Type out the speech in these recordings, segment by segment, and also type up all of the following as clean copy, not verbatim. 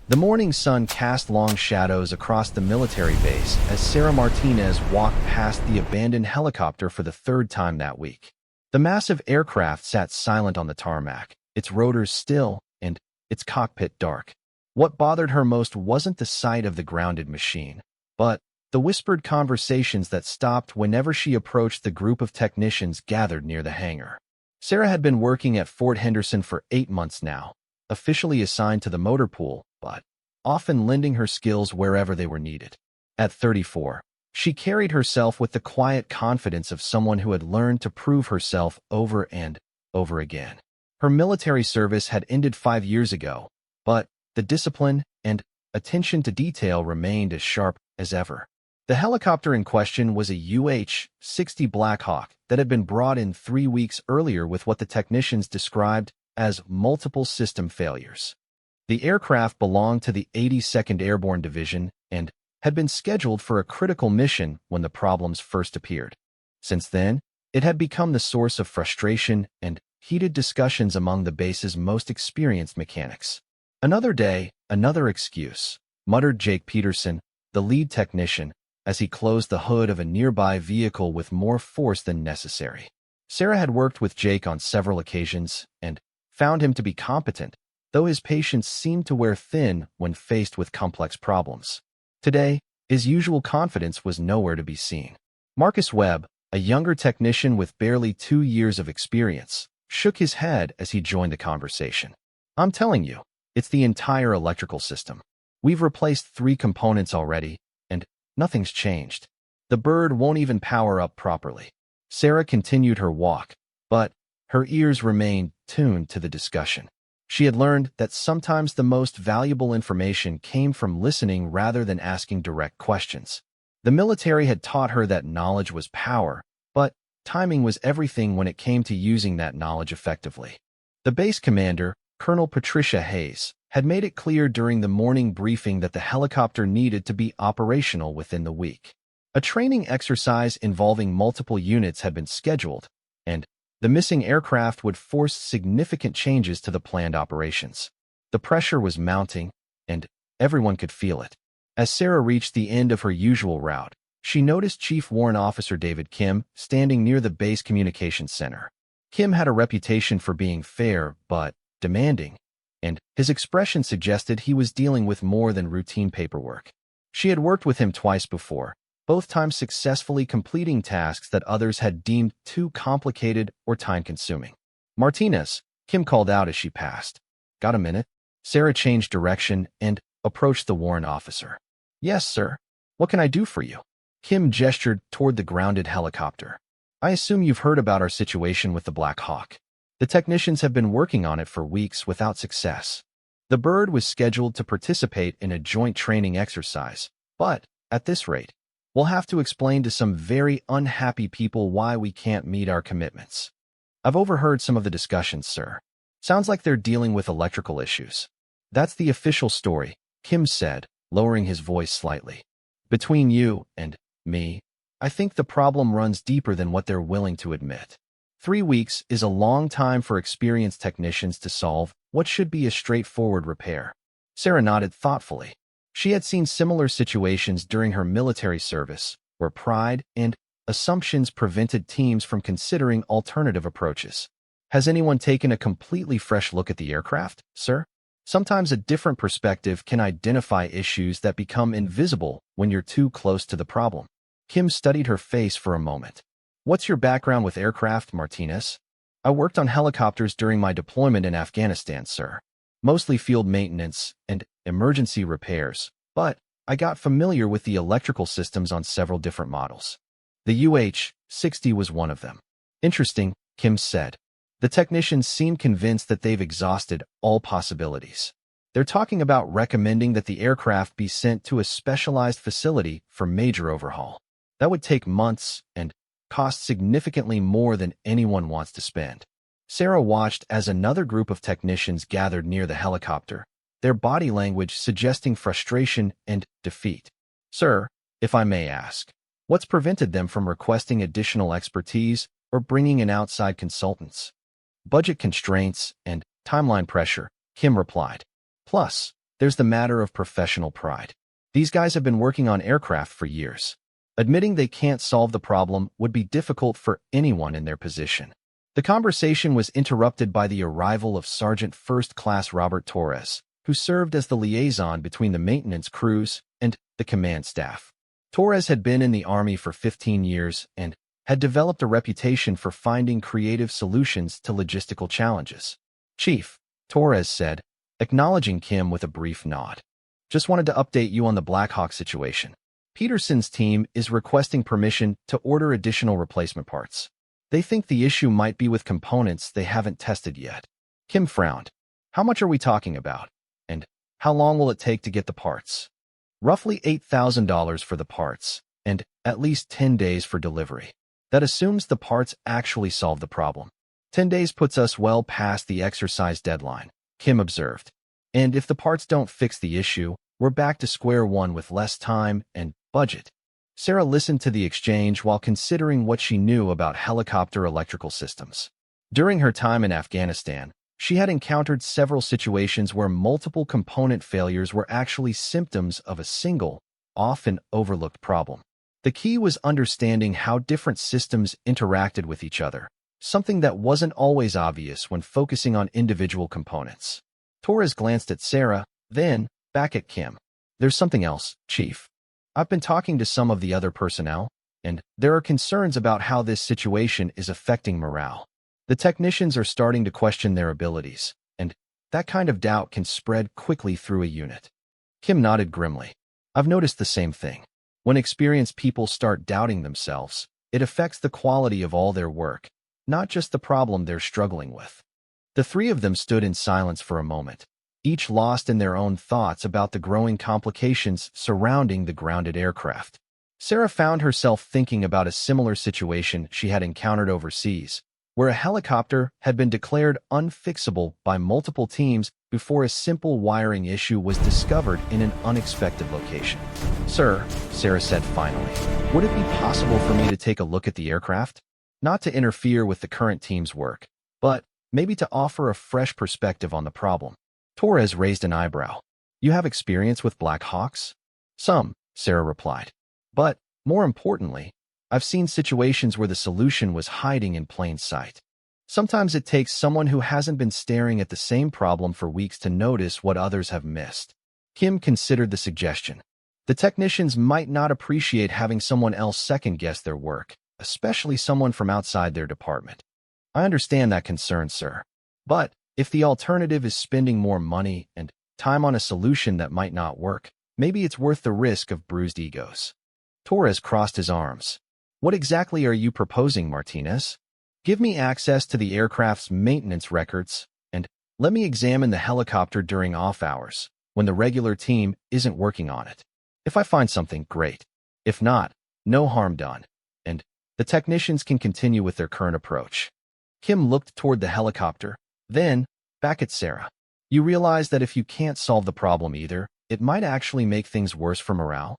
The morning sun cast long shadows across the military base as Sarah Martinez walked past the abandoned helicopter for the third time that week. The massive aircraft sat silent on the tarmac, its rotors still and its cockpit dark. What bothered her most wasn't the sight of the grounded machine, but the whispered conversations that stopped whenever she approached the group of technicians gathered near the hangar. Sarah had been working at Fort Henderson for 8 months now, officially assigned to the motor pool, but often lending her skills wherever they were needed. At 34, she carried herself with the quiet confidence of someone who had learned to prove herself over and over again. Her military service had ended 5 years ago, but the discipline and attention to detail remained as sharp as ever. The helicopter in question was a UH-60 Black Hawk that had been brought in 3 weeks earlier with what the technicians described as multiple system failures. The aircraft belonged to the 82nd Airborne Division and had been scheduled for a critical mission when the problems first appeared. Since then, it had become the source of frustration and heated discussions among the base's most experienced mechanics. "Another day, another excuse," muttered Jake Peterson, the lead technician, as he closed the hood of a nearby vehicle with more force than necessary. Sarah had worked with Jake on several occasions and found him to be competent, though his patience seemed to wear thin when faced with complex problems. Today, his usual confidence was nowhere to be seen. Marcus Webb, a younger technician with barely 2 years of experience, shook his head as he joined the conversation. "I'm telling you, it's the entire electrical system. We've replaced 3 components already, and nothing's changed. The bird won't even power up properly." Sarah continued her walk, but her ears remained tuned to the discussion. She had learned that sometimes the most valuable information came from listening rather than asking direct questions. The military had taught her that knowledge was power, but timing was everything when it came to using that knowledge effectively. The base commander, Colonel Patricia Hayes, had made it clear during the morning briefing that the helicopter needed to be operational within the week. A training exercise involving multiple units had been scheduled, and the missing aircraft would force significant changes to the planned operations. The pressure was mounting, and everyone could feel it. As Sarah reached the end of her usual route, she noticed Chief Warrant Officer David Kim standing near the base communications center. Kim had a reputation for being fair but demanding, and his expression suggested he was dealing with more than routine paperwork. She had worked with him twice before, both times successfully completing tasks that others had deemed too complicated or time-consuming. "Martinez," Kim called out as she passed. "Got a minute?" Sarah changed direction and approached the warrant officer. "Yes, sir. What can I do for you?" Kim gestured toward the grounded helicopter. "I assume you've heard about our situation with the Black Hawk. The technicians have been working on it for weeks without success. The bird was scheduled to participate in a joint training exercise, but at this rate, we'll have to explain to some very unhappy people why we can't meet our commitments. I've overheard some of the discussions, sir. Sounds like they're dealing with electrical issues." "That's the official story," Kim said, lowering his voice slightly. "Between you and me, I think the problem runs deeper than what they're willing to admit. 3 weeks is a long time for experienced technicians to solve what should be a straightforward repair." Sarah nodded thoughtfully. She had seen similar situations during her military service, where pride and assumptions prevented teams from considering alternative approaches. "Has anyone taken a completely fresh look at the aircraft, sir? Sometimes a different perspective can identify issues that become invisible when you're too close to the problem." Kim studied her face for a moment. "What's your background with aircraft, Martinez?" "I worked on helicopters during my deployment in Afghanistan, sir. Mostly field maintenance and emergency repairs, but I got familiar with the electrical systems on several different models. The UH-60 was one of them." "Interesting," Kim said. The technicians seem convinced that they've exhausted all possibilities. They're talking about recommending that the aircraft be sent to a specialized facility for major overhaul. That would take months and cost significantly more than anyone wants to spend. Sarah watched as another group of technicians gathered near the helicopter, their body language suggesting frustration and defeat. "Sir, if I may ask, what's prevented them from requesting additional expertise or bringing in outside consultants?" "Budget constraints and timeline pressure," Kim replied. "Plus, there's the matter of professional pride. These guys have been working on aircraft for years. Admitting they can't solve the problem would be difficult for anyone in their position. The conversation was interrupted by the arrival of Sergeant First Class Robert Torres, who served as the liaison between the maintenance crews and the command staff. Torres had been in the Army for 15 years and had developed a reputation for finding creative solutions to logistical challenges. "Chief," Torres said, acknowledging Kim with a brief nod. "Just wanted to update you on the Black Hawk situation. Peterson's team is requesting permission to order additional replacement parts. They think the issue might be with components they haven't tested yet." Kim frowned. "How much are we talking about? And how long will it take to get the parts?" "Roughly $8,000 for the parts, and at least 10 days for delivery. That assumes the parts actually solve the problem. 10 days puts us well past the exercise deadline," Kim observed. "And if the parts don't fix the issue, we're back to square one with less time and budget." Sarah listened to the exchange while considering what she knew about helicopter electrical systems. During her time in Afghanistan, she had encountered several situations where multiple component failures were actually symptoms of a single, often overlooked problem. The key was understanding how different systems interacted with each other, something that wasn't always obvious when focusing on individual components. Torres glanced at Sarah, then back at Kim. "There's something else, Chief. I've been talking to some of the other personnel, and there are concerns about how this situation is affecting morale. The technicians are starting to question their abilities, and that kind of doubt can spread quickly through a unit." Kim nodded grimly. "I've noticed the same thing. When experienced people start doubting themselves, it affects the quality of all their work, not just the problem they're struggling with." The three of them stood in silence for a moment, each lost in their own thoughts about the growing complications surrounding the grounded aircraft. Sarah found herself thinking about a similar situation she had encountered overseas, where a helicopter had been declared unfixable by multiple teams before a simple wiring issue was discovered in an unexpected location. "Sir," Sarah said finally, "would it be possible for me to take a look at the aircraft? Not to interfere with the current team's work, but maybe to offer a fresh perspective on the problem." Torres raised an eyebrow. "You have experience with Black Hawks?" "Some," Sarah replied. "But, more importantly, I've seen situations where the solution was hiding in plain sight. Sometimes it takes someone who hasn't been staring at the same problem for weeks to notice what others have missed." Kim considered the suggestion. The technicians might not appreciate having someone else second-guess their work, especially someone from outside their department. "I understand that concern, sir. But if the alternative is spending more money and time on a solution that might not work, maybe it's worth the risk of bruised egos." Torres crossed his arms. "What exactly are you proposing, Martinez? Give me access to the aircraft's maintenance records, and let me examine the helicopter during off hours, when the regular team isn't working on it. If I find something, great. If not, no harm done, and the technicians can continue with their current approach." Kim looked toward the helicopter, then back at Sarah. "You realize that if you can't solve the problem either, it might actually make things worse for morale?"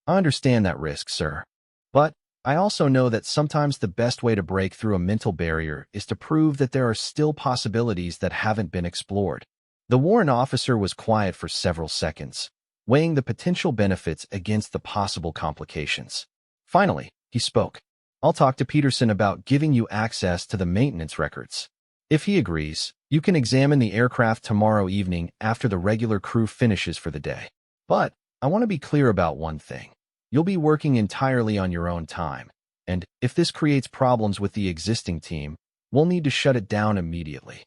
"I understand that risk, sir. But I also know that sometimes the best way to break through a mental barrier is to prove that there are still possibilities that haven't been explored." The warrant officer was quiet for several seconds, weighing the potential benefits against the possible complications. Finally, he spoke. "I'll talk to Peterson about giving you access to the maintenance records. If he agrees, you can examine the aircraft tomorrow evening after the regular crew finishes for the day. But I want to be clear about one thing. You'll be working entirely on your own time, and if this creates problems with the existing team, we'll need to shut it down immediately."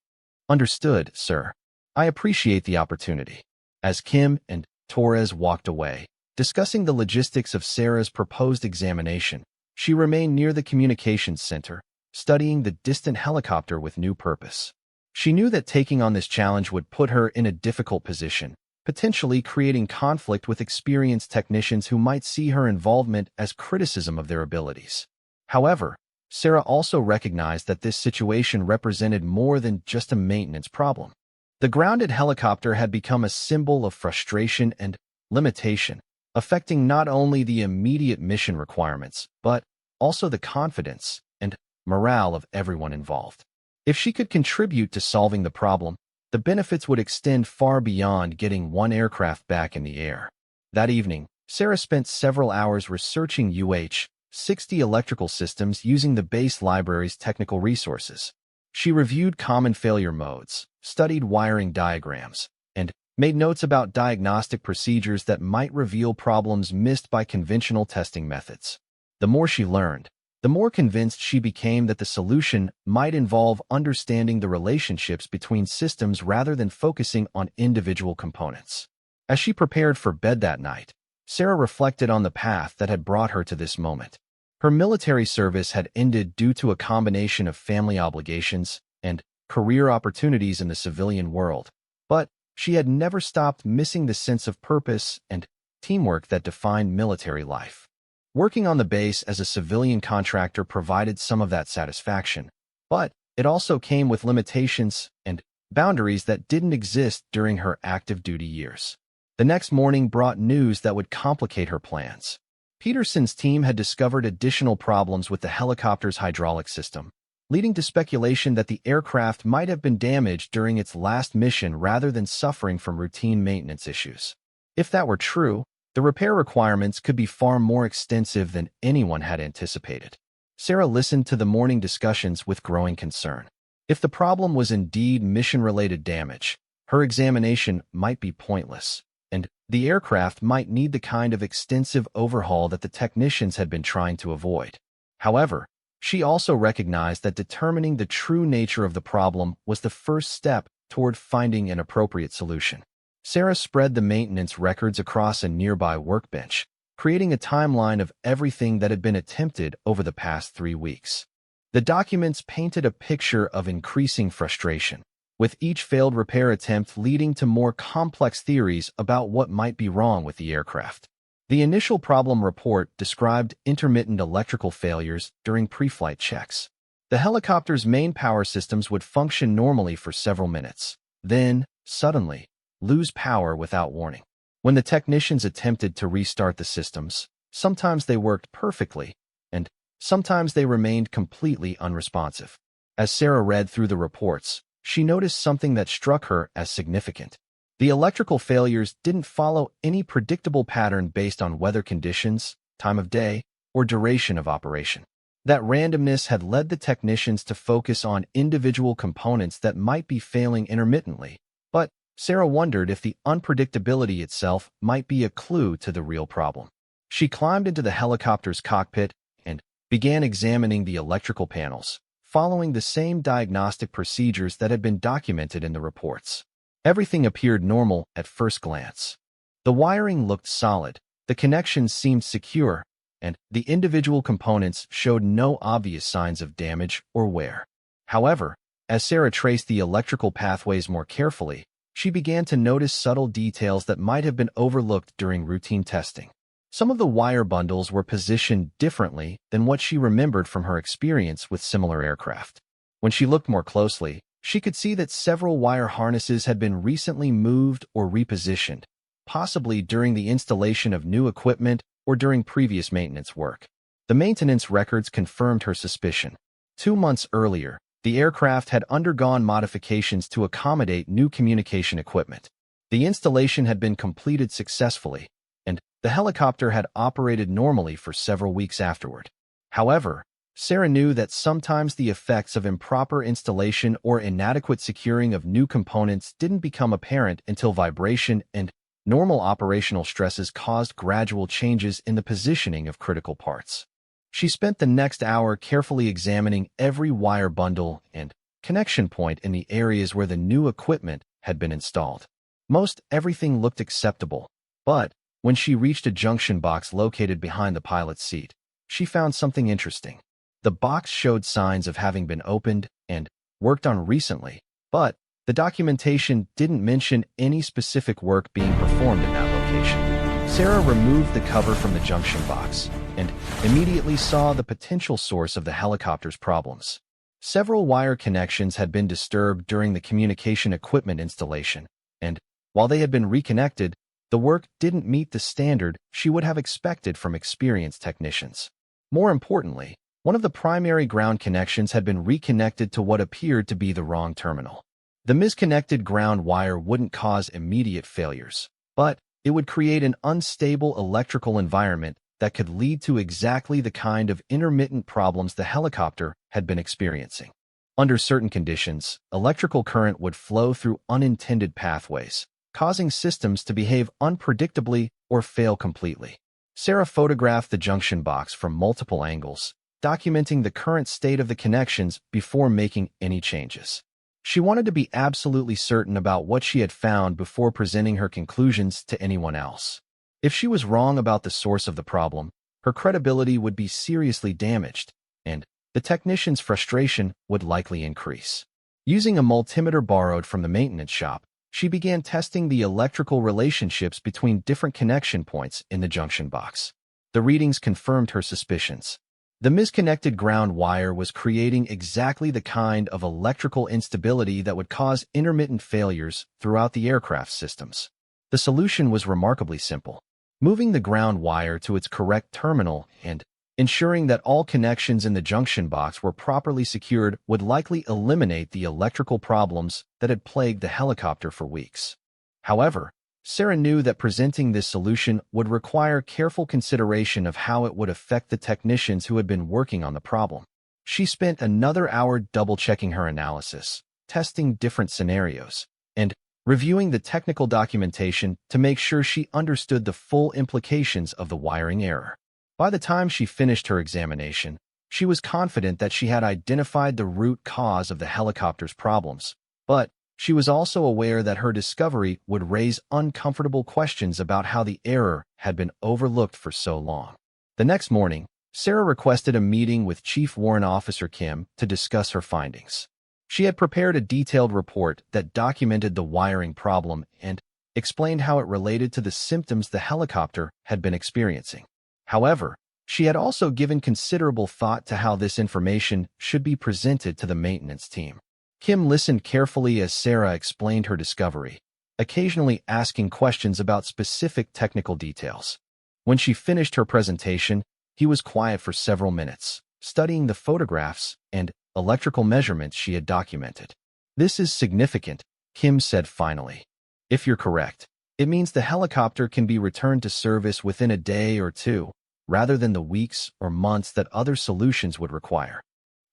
"Understood, sir. I appreciate the opportunity." As Kim and Torres walked away, discussing the logistics of Sarah's proposed examination, she remained near the communications center, studying the distant helicopter with new purpose. She knew that taking on this challenge would put her in a difficult position, potentially creating conflict with experienced technicians who might see her involvement as criticism of their abilities. However, Sarah also recognized that this situation represented more than just a maintenance problem. The grounded helicopter had become a symbol of frustration and limitation, affecting not only the immediate mission requirements, but also the confidence and morale of everyone involved. If she could contribute to solving the problem, the the benefits would extend far beyond getting one aircraft back in the air. That evening, Sarah spent several hours researching UH-60 electrical systems using the base library's technical resources. She reviewed common failure modes, studied wiring diagrams, and made notes about diagnostic procedures that might reveal problems missed by conventional testing methods. The more she learned, the more convinced she became that the solution might involve understanding the relationships between systems rather than focusing on individual components. As she prepared for bed that night, Sarah reflected on the path that had brought her to this moment. Her military service had ended due to a combination of family obligations and career opportunities in the civilian world, but she had never stopped missing the sense of purpose and teamwork that defined military life. Working on the base as a civilian contractor provided some of that satisfaction, but it also came with limitations and boundaries that didn't exist during her active duty years. The next morning brought news that would complicate her plans. Peterson's team had discovered additional problems with the helicopter's hydraulic system, leading to speculation that the aircraft might have been damaged during its last mission rather than suffering from routine maintenance issues. If that were true, the repair requirements could be far more extensive than anyone had anticipated. Sarah listened to the morning discussions with growing concern. If the problem was indeed mission-related damage, her examination might be pointless, and the aircraft might need the kind of extensive overhaul that the technicians had been trying to avoid. However, she also recognized that determining the true nature of the problem was the first step toward finding an appropriate solution. Sarah spread the maintenance records across a nearby workbench, creating a timeline of everything that had been attempted over the past 3 weeks. The documents painted a picture of increasing frustration, with each failed repair attempt leading to more complex theories about what might be wrong with the aircraft. The initial problem report described intermittent electrical failures during pre-flight checks. The helicopter's main power systems would function normally for several minutes, then, suddenly, lose power without warning. When the technicians attempted to restart the systems, sometimes they worked perfectly, and sometimes they remained completely unresponsive. As Sarah read through the reports, she noticed something that struck her as significant. The electrical failures didn't follow any predictable pattern based on weather conditions, time of day, or duration of operation. That randomness had led the technicians to focus on individual components that might be failing intermittently, but Sarah wondered if the unpredictability itself might be a clue to the real problem. She climbed into the helicopter's cockpit and began examining the electrical panels, following the same diagnostic procedures that had been documented in the reports. Everything appeared normal at first glance. The wiring looked solid, the connections seemed secure, and the individual components showed no obvious signs of damage or wear. However, as Sarah traced the electrical pathways more carefully, she began to notice subtle details that might have been overlooked during routine testing. Some of the wire bundles were positioned differently than what she remembered from her experience with similar aircraft. When she looked more closely, she could see that several wire harnesses had been recently moved or repositioned, possibly during the installation of new equipment or during previous maintenance work. The maintenance records confirmed her suspicion. 2 months earlier, the aircraft had undergone modifications to accommodate new communication equipment. The installation had been completed successfully, and the helicopter had operated normally for several weeks afterward. However, Sarah knew that sometimes the effects of improper installation or inadequate securing of new components didn't become apparent until vibration and normal operational stresses caused gradual changes in the positioning of critical parts. She spent the next hour carefully examining every wire bundle and connection point in the areas where the new equipment had been installed. Most everything looked acceptable, but when she reached a junction box located behind the pilot's seat, she found something interesting. The box showed signs of having been opened and worked on recently, but the documentation didn't mention any specific work being performed in that location. Sarah removed the cover from the junction box and immediately saw the potential source of the helicopter's problems. Several wire connections had been disturbed during the communication equipment installation, and while they had been reconnected, the work didn't meet the standard she would have expected from experienced technicians. More importantly, one of the primary ground connections had been reconnected to what appeared to be the wrong terminal. The misconnected ground wire wouldn't cause immediate failures, but it would create an unstable electrical environment that could lead to exactly the kind of intermittent problems the helicopter had been experiencing. Under certain conditions, electrical current would flow through unintended pathways, causing systems to behave unpredictably or fail completely. Sarah photographed the junction box from multiple angles, documenting the current state of the connections before making any changes. She wanted to be absolutely certain about what she had found before presenting her conclusions to anyone else. If she was wrong about the source of the problem, her credibility would be seriously damaged, and the technician's frustration would likely increase. Using a multimeter borrowed from the maintenance shop, she began testing the electrical relationships between different connection points in the junction box. The readings confirmed her suspicions. The misconnected ground wire was creating exactly the kind of electrical instability that would cause intermittent failures throughout the aircraft systems. The solution was remarkably simple. Moving the ground wire to its correct terminal and ensuring that all connections in the junction box were properly secured would likely eliminate the electrical problems that had plagued the helicopter for weeks. However, Sarah knew that presenting this solution would require careful consideration of how it would affect the technicians who had been working on the problem. She spent another hour double-checking her analysis, testing different scenarios, and reviewing the technical documentation to make sure she understood the full implications of the wiring error. By the time she finished her examination, she was confident that she had identified the root cause of the helicopter's problems, but she was also aware that her discovery would raise uncomfortable questions about how the error had been overlooked for so long. The next morning, Sarah requested a meeting with Chief Warrant Officer Kim to discuss her findings. She had prepared a detailed report that documented the wiring problem and explained how it related to the symptoms the helicopter had been experiencing. However, she had also given considerable thought to how this information should be presented to the maintenance team. Kim listened carefully as Sarah explained her discovery, occasionally asking questions about specific technical details. When she finished her presentation, he was quiet for several minutes, studying the photographs and electrical measurements she had documented. "This is significant," Kim said finally. "If you're correct, it means the helicopter can be returned to service within a day or two, rather than the weeks or months that other solutions would require."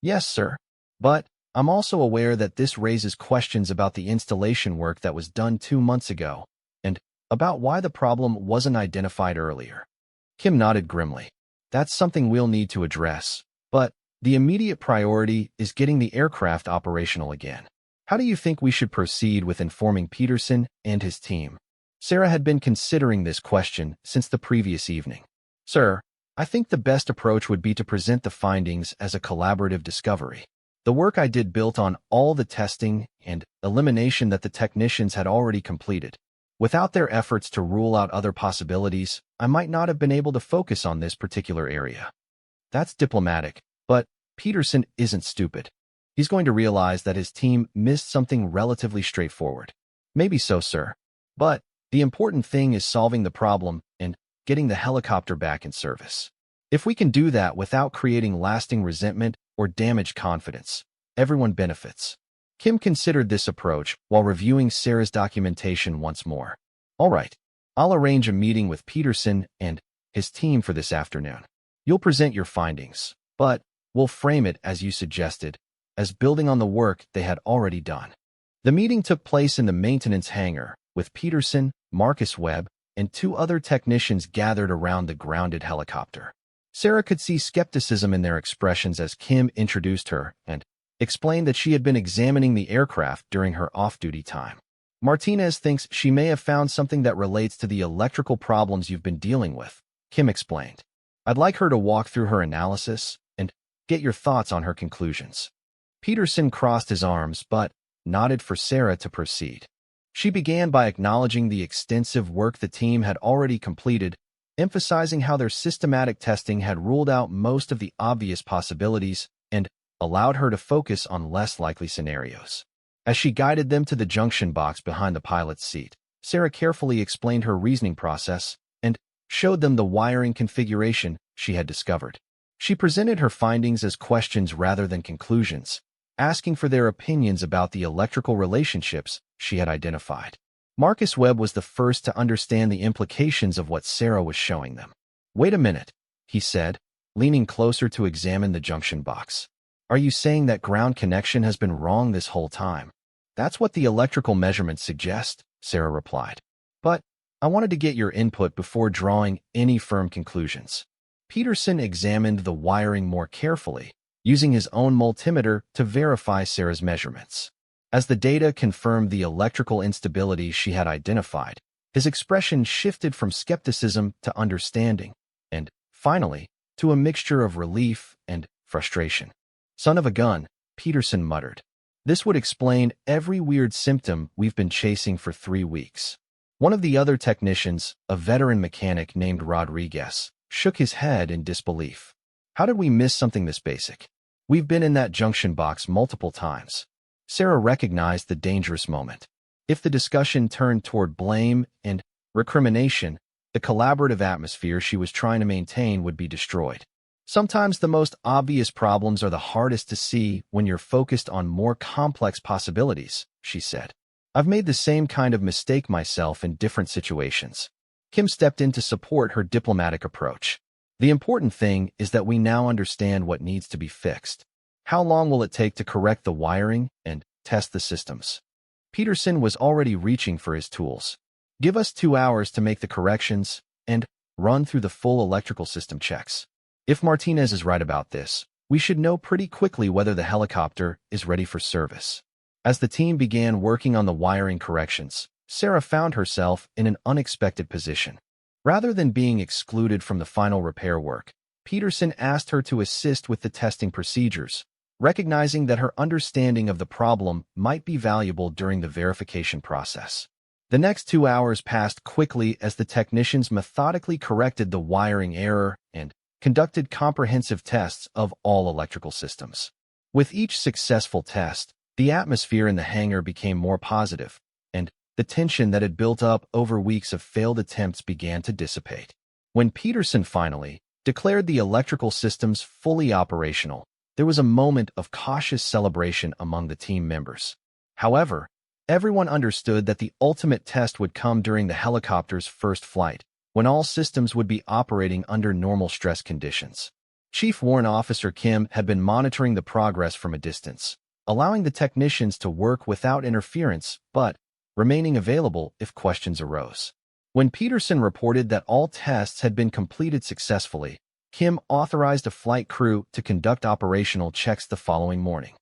"Yes, sir. But I'm also aware that this raises questions about the installation work that was done 2 months ago, and about why the problem wasn't identified earlier." Kim nodded grimly. "That's something we'll need to address, but the immediate priority is getting the aircraft operational again. How do you think we should proceed with informing Peterson and his team?" Sarah had been considering this question since the previous evening. "Sir, I think the best approach would be to present the findings as a collaborative discovery. The work I did built on all the testing and elimination that the technicians had already completed. Without their efforts to rule out other possibilities, I might not have been able to focus on this particular area." "That's diplomatic, but Peterson isn't stupid. He's going to realize that his team missed something relatively straightforward." "Maybe so, sir. But the important thing is solving the problem and getting the helicopter back in service. If we can do that without creating lasting resentment or damaged confidence, everyone benefits." Kim considered this approach while reviewing Sarah's documentation once more. "All right, I'll arrange a meeting with Peterson and his team for this afternoon. You'll present your findings, but we'll frame it as you suggested, as building on the work they had already done." The meeting took place in the maintenance hangar, with Peterson, Marcus Webb, and 2 other technicians gathered around the grounded helicopter. Sarah could see skepticism in their expressions as Kim introduced her and explained that she had been examining the aircraft during her off-duty time. "Martinez thinks she may have found something that relates to the electrical problems you've been dealing with," Kim explained. "I'd like her to walk through her analysis and get your thoughts on her conclusions." Peterson crossed his arms but nodded for Sarah to proceed. She began by acknowledging the extensive work the team had already completed, emphasizing how their systematic testing had ruled out most of the obvious possibilities and allowed her to focus on less likely scenarios. As she guided them to the junction box behind the pilot's seat, Sarah carefully explained her reasoning process and showed them the wiring configuration she had discovered. She presented her findings as questions rather than conclusions, asking for their opinions about the electrical relationships she had identified. Marcus Webb was the first to understand the implications of what Sarah was showing them. "Wait a minute," he said, leaning closer to examine the junction box. "Are you saying that ground connection has been wrong this whole time?" "That's what the electrical measurements suggest," Sarah replied. "But I wanted to get your input before drawing any firm conclusions." Peterson examined the wiring more carefully, using his own multimeter to verify Sarah's measurements. As the data confirmed the electrical instability she had identified, his expression shifted from skepticism to understanding, and, finally, to a mixture of relief and frustration. "Son of a gun," Peterson muttered. "This would explain every weird symptom we've been chasing for 3 weeks." One of the other technicians, a veteran mechanic named Rodriguez, shook his head in disbelief. "How did we miss something this basic? We've been in that junction box multiple times." Sarah recognized the dangerous moment. If the discussion turned toward blame and recrimination, the collaborative atmosphere she was trying to maintain would be destroyed. "Sometimes the most obvious problems are the hardest to see when you're focused on more complex possibilities," she said. "I've made the same kind of mistake myself in different situations." Kim stepped in to support her diplomatic approach. "The important thing is that we now understand what needs to be fixed. How long will it take to correct the wiring and test the systems?" Peterson was already reaching for his tools. "Give us 2 hours to make the corrections and run through the full electrical system checks. If Martinez is right about this, we should know pretty quickly whether the helicopter is ready for service." As the team began working on the wiring corrections, Sarah found herself in an unexpected position. Rather than being excluded from the final repair work, Peterson asked her to assist with the testing procedures, recognizing that her understanding of the problem might be valuable during the verification process. The next 2 hours passed quickly as the technicians methodically corrected the wiring error and conducted comprehensive tests of all electrical systems. With each successful test, the atmosphere in the hangar became more positive, and the tension that had built up over weeks of failed attempts began to dissipate. When Peterson finally declared the electrical systems fully operational, there was a moment of cautious celebration among the team members. However, everyone understood that the ultimate test would come during the helicopter's first flight, when all systems would be operating under normal stress conditions. Chief Warrant Officer Kim had been monitoring the progress from a distance, allowing the technicians to work without interference but remaining available if questions arose. When Peterson reported that all tests had been completed successfully, Kim authorized a flight crew to conduct operational checks the following morning.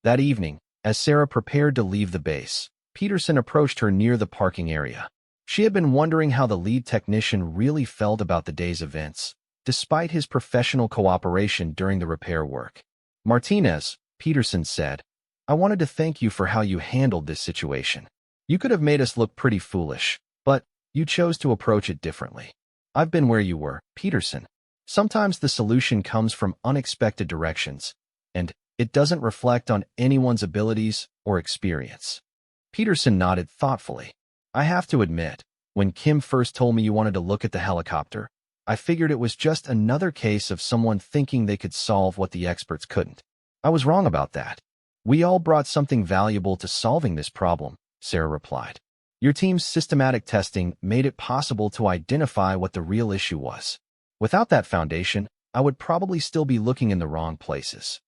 That evening, as Sarah prepared to leave the base, Peterson approached her near the parking area. She had been wondering how the lead technician really felt about the day's events, despite his professional cooperation during the repair work. "Martinez," Peterson said, "I wanted to thank you for how you handled this situation. You could have made us look pretty foolish, but you chose to approach it differently." "I've been where you were, Peterson. Sometimes the solution comes from unexpected directions, and it doesn't reflect on anyone's abilities or experience." Peterson nodded thoughtfully. "I have to admit, when Kim first told me you wanted to look at the helicopter, I figured it was just another case of someone thinking they could solve what the experts couldn't. I was wrong about that. We all brought something valuable to solving this problem," Sarah replied. "Your team's systematic testing made it possible to identify what the real issue was. Without that foundation, I would probably still be looking in the wrong places."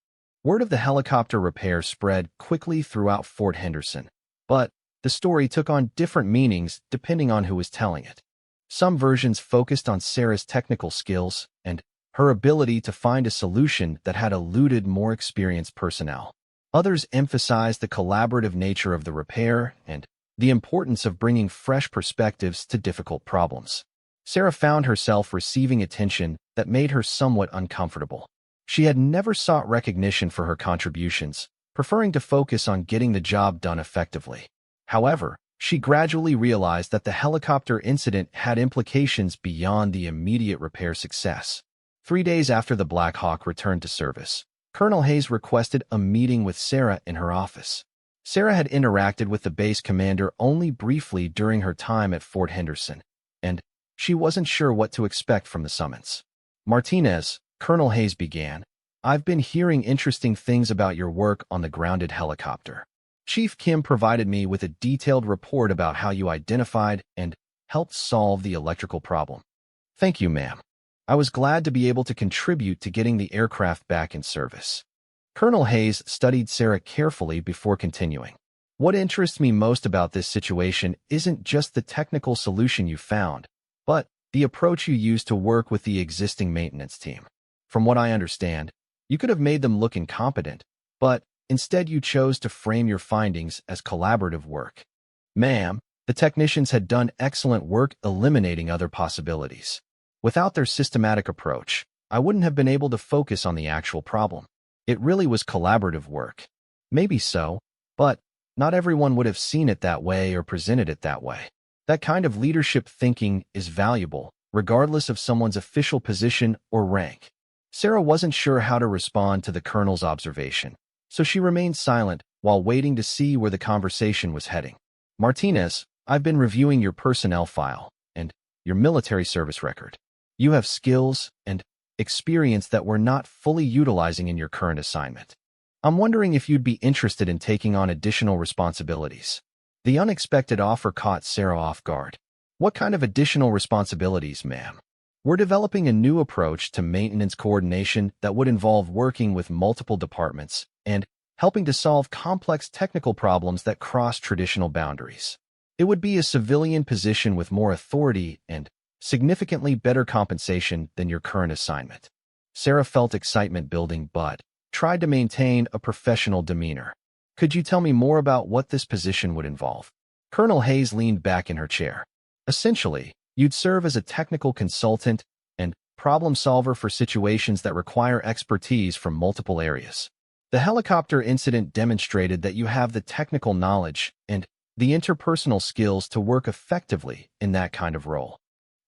Word of the helicopter repair spread quickly throughout Fort Henderson, but the story took on different meanings depending on who was telling it. Some versions focused on Sarah's technical skills and her ability to find a solution that had eluded more experienced personnel. Others emphasized the collaborative nature of the repair and the importance of bringing fresh perspectives to difficult problems. Sarah found herself receiving attention that made her somewhat uncomfortable. She had never sought recognition for her contributions, preferring to focus on getting the job done effectively. However, she gradually realized that the helicopter incident had implications beyond the immediate repair success. 3 days after the Black Hawk returned to service, Colonel Hayes requested a meeting with Sarah in her office. Sarah had interacted with the base commander only briefly during her time at Fort Henderson, and she wasn't sure what to expect from the summons. "Martinez," Colonel Hayes began, I've been hearing interesting things about your work on the grounded helicopter. Chief Kim provided me with a detailed report about how you identified and helped solve the electrical problem. Thank you, ma'am. I was glad to be able to contribute to getting the aircraft back in service. Colonel Hayes studied Sarah carefully before continuing. What interests me most about this situation isn't just the technical solution you found, but the approach you used to work with the existing maintenance team. From what I understand, you could have made them look incompetent, but instead you chose to frame your findings as collaborative work. Ma'am, the technicians had done excellent work eliminating other possibilities. Without their systematic approach, I wouldn't have been able to focus on the actual problem. It really was collaborative work. Maybe so, but not everyone would have seen it that way or presented it that way. That kind of leadership thinking is valuable, regardless of someone's official position or rank. Sarah wasn't sure how to respond to the colonel's observation, so she remained silent while waiting to see where the conversation was heading. Martinez, I've been reviewing your personnel file and your military service record. You have skills and experience that we're not fully utilizing in your current assignment. I'm wondering if you'd be interested in taking on additional responsibilities. The unexpected offer caught Sarah off guard. What kind of additional responsibilities, ma'am? We're developing a new approach to maintenance coordination that would involve working with multiple departments and helping to solve complex technical problems that cross traditional boundaries. It would be a civilian position with more authority and significantly better compensation than your current assignment. Sarah felt excitement building but tried to maintain a professional demeanor. Could you tell me more about what this position would involve? Colonel Hayes leaned back in her chair. Essentially, you'd serve as a technical consultant and problem solver for situations that require expertise from multiple areas. The helicopter incident demonstrated that you have the technical knowledge and the interpersonal skills to work effectively in that kind of role.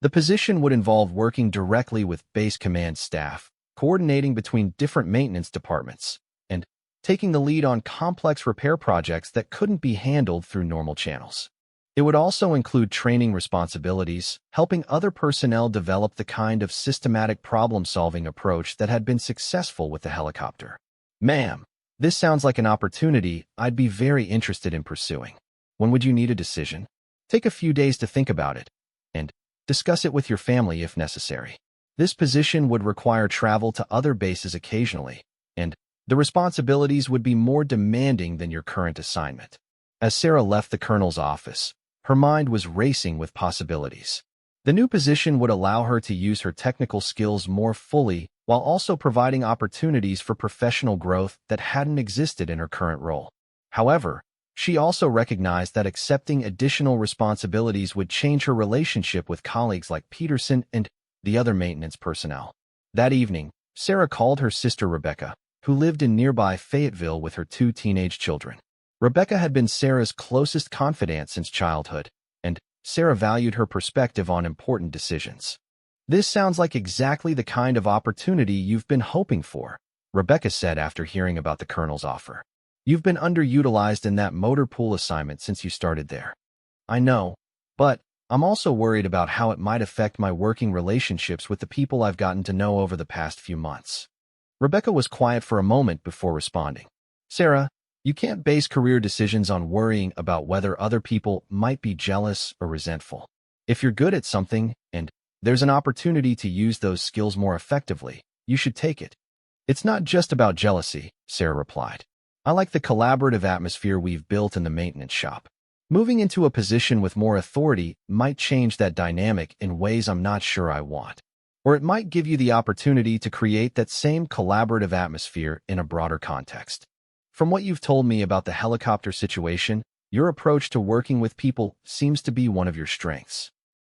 The position would involve working directly with base command staff, coordinating between different maintenance departments, and taking the lead on complex repair projects that couldn't be handled through normal channels. It would also include training responsibilities, helping other personnel develop the kind of systematic problem-solving approach that had been successful with the helicopter. Ma'am, this sounds like an opportunity I'd be very interested in pursuing. When would you need a decision? Take a few days to think about it, and discuss it with your family if necessary. This position would require travel to other bases occasionally, and the responsibilities would be more demanding than your current assignment. As Sarah left the colonel's office, her mind was racing with possibilities. The new position would allow her to use her technical skills more fully while also providing opportunities for professional growth that hadn't existed in her current role. However, she also recognized that accepting additional responsibilities would change her relationship with colleagues like Peterson and the other maintenance personnel. That evening, Sarah called her sister Rebecca, who lived in nearby Fayetteville with her 2 teenage children. Rebecca had been Sarah's closest confidant since childhood, and Sarah valued her perspective on important decisions. This sounds like exactly the kind of opportunity you've been hoping for, Rebecca said after hearing about the colonel's offer. You've been underutilized in that motor pool assignment since you started there. I know, but I'm also worried about how it might affect my working relationships with the people I've gotten to know over the past few months. Rebecca was quiet for a moment before responding. Sarah, you can't base career decisions on worrying about whether other people might be jealous or resentful. If you're good at something and there's an opportunity to use those skills more effectively, you should take it. It's not just about jealousy, Sarah replied. I like the collaborative atmosphere we've built in the maintenance shop. Moving into a position with more authority might change that dynamic in ways I'm not sure I want. Or it might give you the opportunity to create that same collaborative atmosphere in a broader context. From what you've told me about the helicopter situation, your approach to working with people seems to be one of your strengths.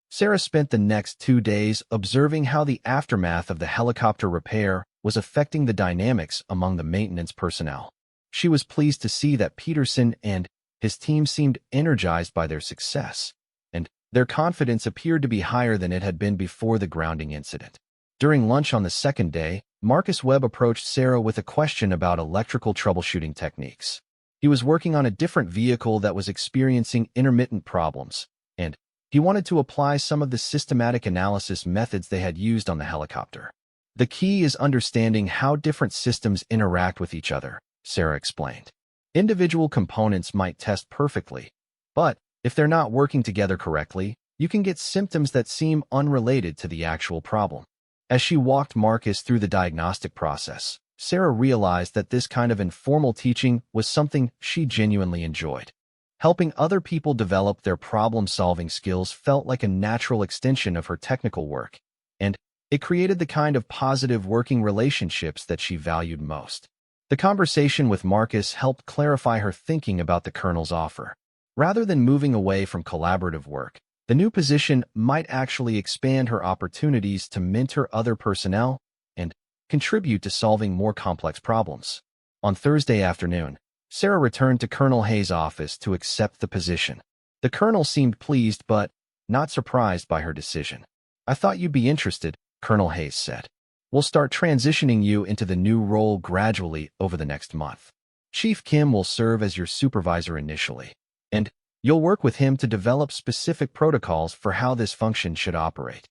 Sarah spent the next 2 days observing how the aftermath of the helicopter repair was affecting the dynamics among the maintenance personnel. She was pleased to see that Peterson and his team seemed energized by their success, and their confidence appeared to be higher than it had been before the grounding incident. During lunch on the second day, Marcus Webb approached Sarah with a question about electrical troubleshooting techniques. He was working on a different vehicle that was experiencing intermittent problems, and he wanted to apply some of the systematic analysis methods they had used on the helicopter. The key is understanding how different systems interact with each other, Sarah explained. Individual components might test perfectly, but if they're not working together correctly, you can get symptoms that seem unrelated to the actual problem. As she walked Marcus through the diagnostic process, Sarah realized that this kind of informal teaching was something she genuinely enjoyed. Helping other people develop their problem-solving skills felt like a natural extension of her technical work, and it created the kind of positive working relationships that she valued most. The conversation with Marcus helped clarify her thinking about the Colonel's offer. Rather than moving away from collaborative work, the new position might actually expand her opportunities to mentor other personnel and contribute to solving more complex problems. On Thursday afternoon, Sarah returned to Colonel Hayes' office to accept the position. The Colonel seemed pleased but not surprised by her decision. "I thought you'd be interested," Colonel Hayes said. "We'll start transitioning you into the new role gradually over the next month. Chief Kim will serve as your supervisor initially, and you'll work with him to develop specific protocols for how this function should operate."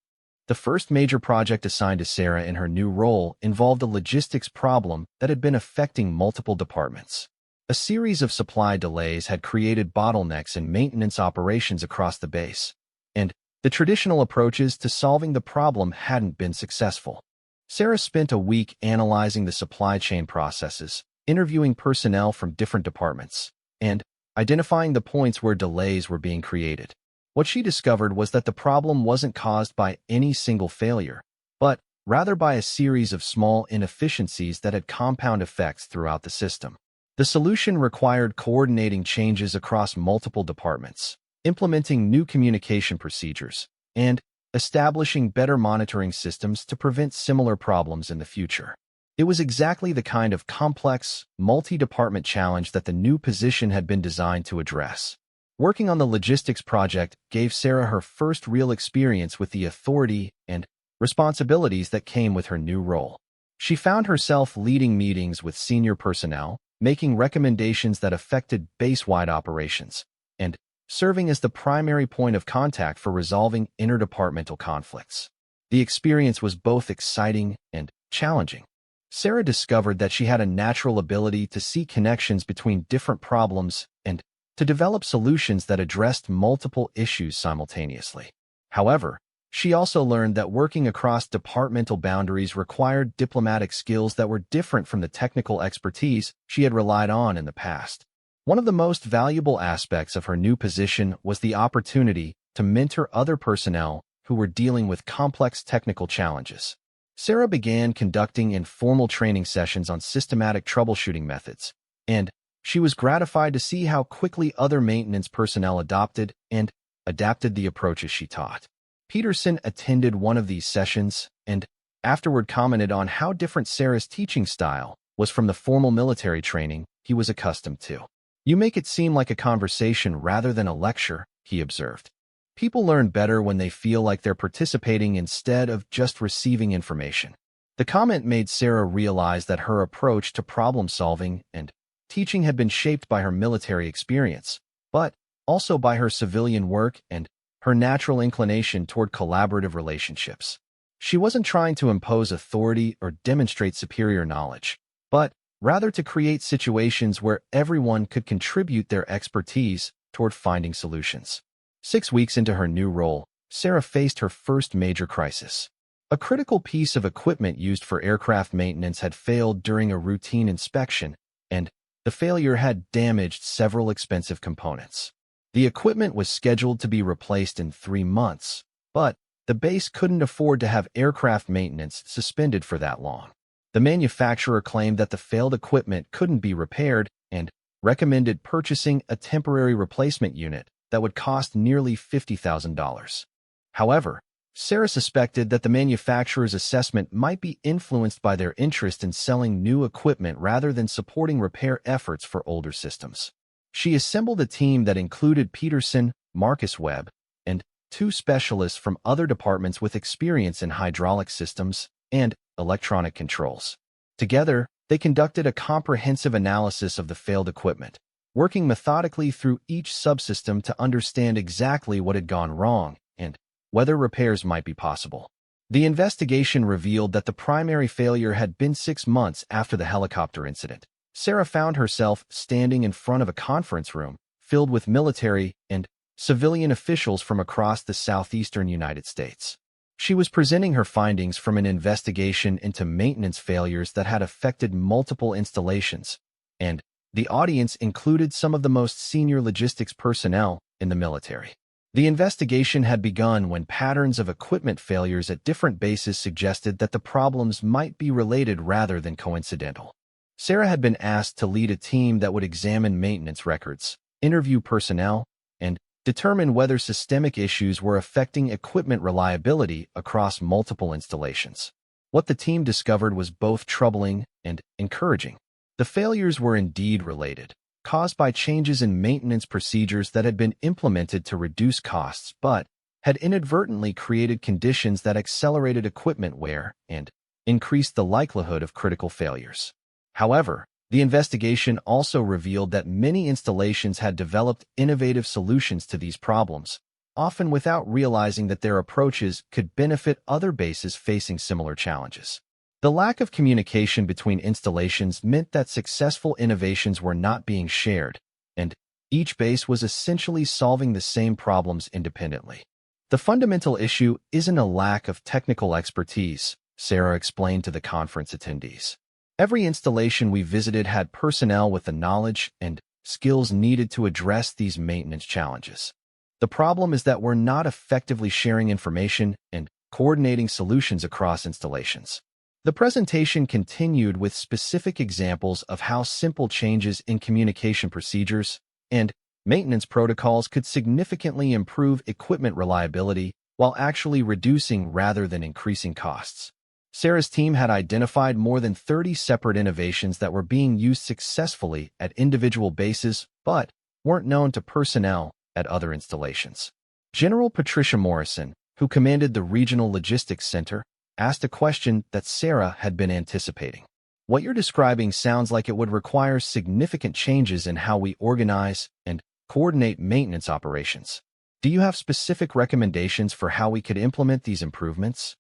The first major project assigned to Sarah in her new role involved a logistics problem that had been affecting multiple departments. A series of supply delays had created bottlenecks in maintenance operations across the base, and the traditional approaches to solving the problem hadn't been successful. Sarah spent a week analyzing the supply chain processes, interviewing personnel from different departments, and identifying the points where delays were being created. What she discovered was that the problem wasn't caused by any single failure, but rather by a series of small inefficiencies that had compound effects throughout the system. The solution required coordinating changes across multiple departments, implementing new communication procedures, and establishing better monitoring systems to prevent similar problems in the future. It was exactly the kind of complex, multi-department challenge that the new position had been designed to address. Working on the logistics project gave Sarah her first real experience with the authority and responsibilities that came with her new role. She found herself leading meetings with senior personnel, making recommendations that affected base-wide operations, and serving as the primary point of contact for resolving interdepartmental conflicts. The experience was both exciting and challenging. Sarah discovered that she had a natural ability to see connections between different problems and to develop solutions that addressed multiple issues simultaneously. However, she also learned that working across departmental boundaries required diplomatic skills that were different from the technical expertise she had relied on in the past. One of the most valuable aspects of her new position was the opportunity to mentor other personnel who were dealing with complex technical challenges. Sarah began conducting informal training sessions on systematic troubleshooting methods, and she was gratified to see how quickly other maintenance personnel adopted and adapted the approaches she taught. Peterson attended one of these sessions and afterward commented on how different Sarah's teaching style was from the formal military training he was accustomed to. "You make it seem like a conversation rather than a lecture," he observed. "People learn better when they feel like they're participating instead of just receiving information." The comment made Sarah realize that her approach to problem-solving and teaching had been shaped by her military experience, but also by her civilian work and her natural inclination toward collaborative relationships. She wasn't trying to impose authority or demonstrate superior knowledge, but rather to create situations where everyone could contribute their expertise toward finding solutions. 6 weeks into her new role, Sarah faced her first major crisis. A critical piece of equipment used for aircraft maintenance had failed during a routine inspection, and the failure had damaged several expensive components. The equipment was scheduled to be replaced in 3 months, but the base couldn't afford to have aircraft maintenance suspended for that long. The manufacturer claimed that the failed equipment couldn't be repaired and recommended purchasing a temporary replacement unit that would cost nearly $50,000. However, Sarah suspected that the manufacturer's assessment might be influenced by their interest in selling new equipment rather than supporting repair efforts for older systems. She assembled a team that included Peterson, Marcus Webb, and 2 specialists from other departments with experience in hydraulic systems and electronic controls. Together, they conducted a comprehensive analysis of the failed equipment, working methodically through each subsystem to understand exactly what had gone wrong and whether repairs might be possible. The investigation revealed that the primary failure had been 6 months after the helicopter incident. Sarah found herself standing in front of a conference room filled with military and civilian officials from across the southeastern United States. She was presenting her findings from an investigation into maintenance failures that had affected multiple installations, and the audience included some of the most senior logistics personnel in the military. The investigation had begun when patterns of equipment failures at different bases suggested that the problems might be related rather than coincidental. Sarah had been asked to lead a team that would examine maintenance records, interview personnel, and determine whether systemic issues were affecting equipment reliability across multiple installations. What the team discovered was both troubling and encouraging. The failures were indeed related, caused by changes in maintenance procedures that had been implemented to reduce costs but had inadvertently created conditions that accelerated equipment wear and increased the likelihood of critical failures. However, the investigation also revealed that many installations had developed innovative solutions to these problems, often without realizing that their approaches could benefit other bases facing similar challenges. The lack of communication between installations meant that successful innovations were not being shared, and each base was essentially solving the same problems independently. The fundamental issue isn't a lack of technical expertise, Sarah explained to the conference attendees. Every installation we visited had personnel with the knowledge and skills needed to address these maintenance challenges. The problem is that we're not effectively sharing information and coordinating solutions across installations. The presentation continued with specific examples of how simple changes in communication procedures and maintenance protocols could significantly improve equipment reliability while actually reducing rather than increasing costs. Sarah's team had identified more than 30 separate innovations that were being used successfully at individual bases but weren't known to personnel at other installations. General Patricia Morrison, who commanded the Regional Logistics Center, asked a question that Sarah had been anticipating. What you're describing sounds like it would require significant changes in how we organize and coordinate maintenance operations. Do you have specific recommendations for how we could implement these improvements?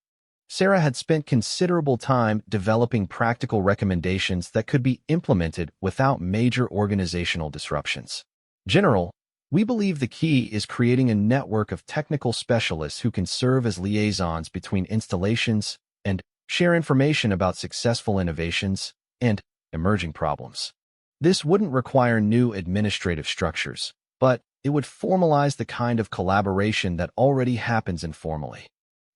Sarah had spent considerable time developing practical recommendations that could be implemented without major organizational disruptions. General, we believe the key is creating a network of technical specialists who can serve as liaisons between installations and share information about successful innovations and emerging problems. This wouldn't require new administrative structures, but it would formalize the kind of collaboration that already happens informally.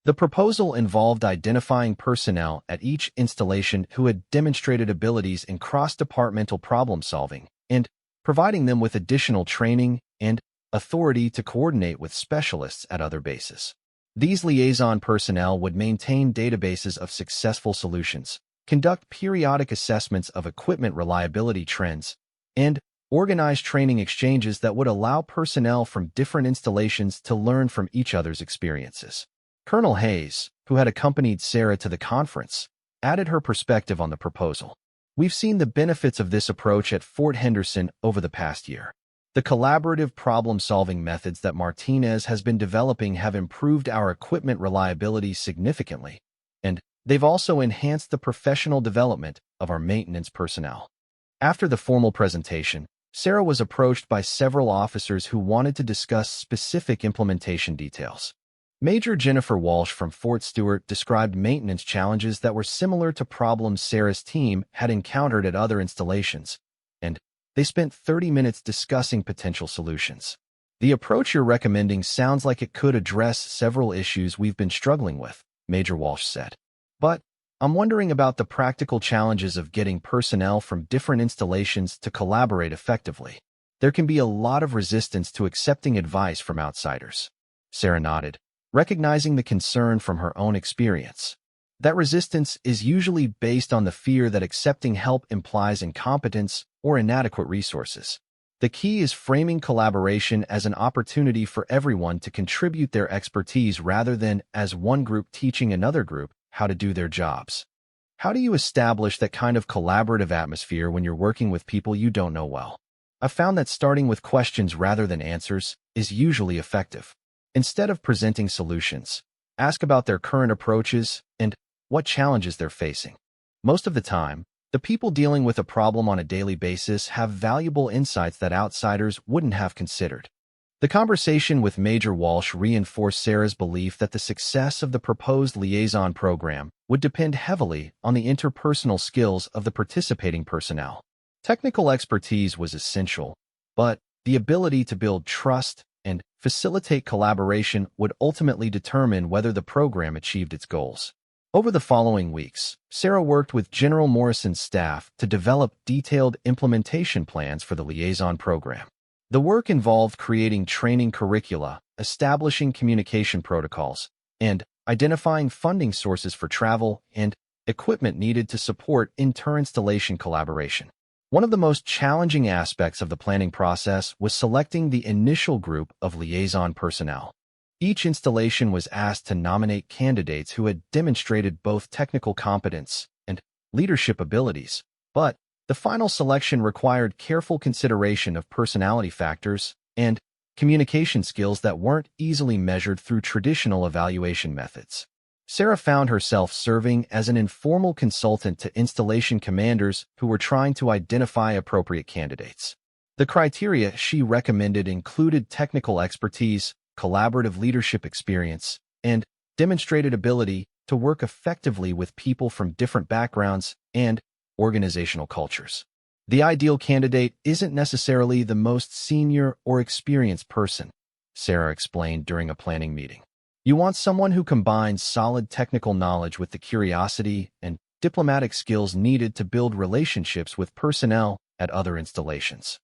The proposal involved identifying personnel at each installation who had demonstrated abilities in cross-departmental problem-solving and providing them with additional training and authority to coordinate with specialists at other bases. These liaison personnel would maintain databases of successful solutions, conduct periodic assessments of equipment reliability trends, and organize training exchanges that would allow personnel from different installations to learn from each other's experiences. Colonel Hayes, who had accompanied Sarah to the conference, added her perspective on the proposal. We've seen the benefits of this approach at Fort Henderson over the past year. The collaborative problem-solving methods that Martinez has been developing have improved our equipment reliability significantly, and they've also enhanced the professional development of our maintenance personnel. After the formal presentation, Sarah was approached by several officers who wanted to discuss specific implementation details. Major Jennifer Walsh from Fort Stewart described maintenance challenges that were similar to problems Sarah's team had encountered at other installations, and they spent 30 minutes discussing potential solutions. The approach you're recommending sounds like it could address several issues we've been struggling with, Major Walsh said. But I'm wondering about the practical challenges of getting personnel from different installations to collaborate effectively. There can be a lot of resistance to accepting advice from outsiders. Sarah nodded, recognizing the concern from her own experience. That resistance is usually based on the fear that accepting help implies incompetence or inadequate resources. The key is framing collaboration as an opportunity for everyone to contribute their expertise rather than as one group teaching another group how to do their jobs. How do you establish that kind of collaborative atmosphere when you're working with people you don't know well? I've found that starting with questions rather than answers is usually effective. Instead of presenting solutions, ask about their current approaches and what challenges they're facing. Most of the time, the people dealing with a problem on a daily basis have valuable insights that outsiders wouldn't have considered. The conversation with Major Walsh reinforced Sarah's belief that the success of the proposed liaison program would depend heavily on the interpersonal skills of the participating personnel. Technical expertise was essential, but the ability to build trust and facilitate collaboration would ultimately determine whether the program achieved its goals. Over the following weeks, Sarah worked with General Morrison's staff to develop detailed implementation plans for the liaison program. The work involved creating training curricula, establishing communication protocols, and identifying funding sources for travel and equipment needed to support inter-installation collaboration. One of the most challenging aspects of the planning process was selecting the initial group of liaison personnel. Each installation was asked to nominate candidates who had demonstrated both technical competence and leadership abilities, but the final selection required careful consideration of personality factors and communication skills that weren't easily measured through traditional evaluation methods. Sarah found herself serving as an informal consultant to installation commanders who were trying to identify appropriate candidates. The criteria she recommended included technical expertise, collaborative leadership experience, and demonstrated ability to work effectively with people from different backgrounds and organizational cultures. The ideal candidate isn't necessarily the most senior or experienced person, Sarah explained during a planning meeting. You want someone who combines solid technical knowledge with the curiosity and diplomatic skills needed to build relationships with personnel at other installations.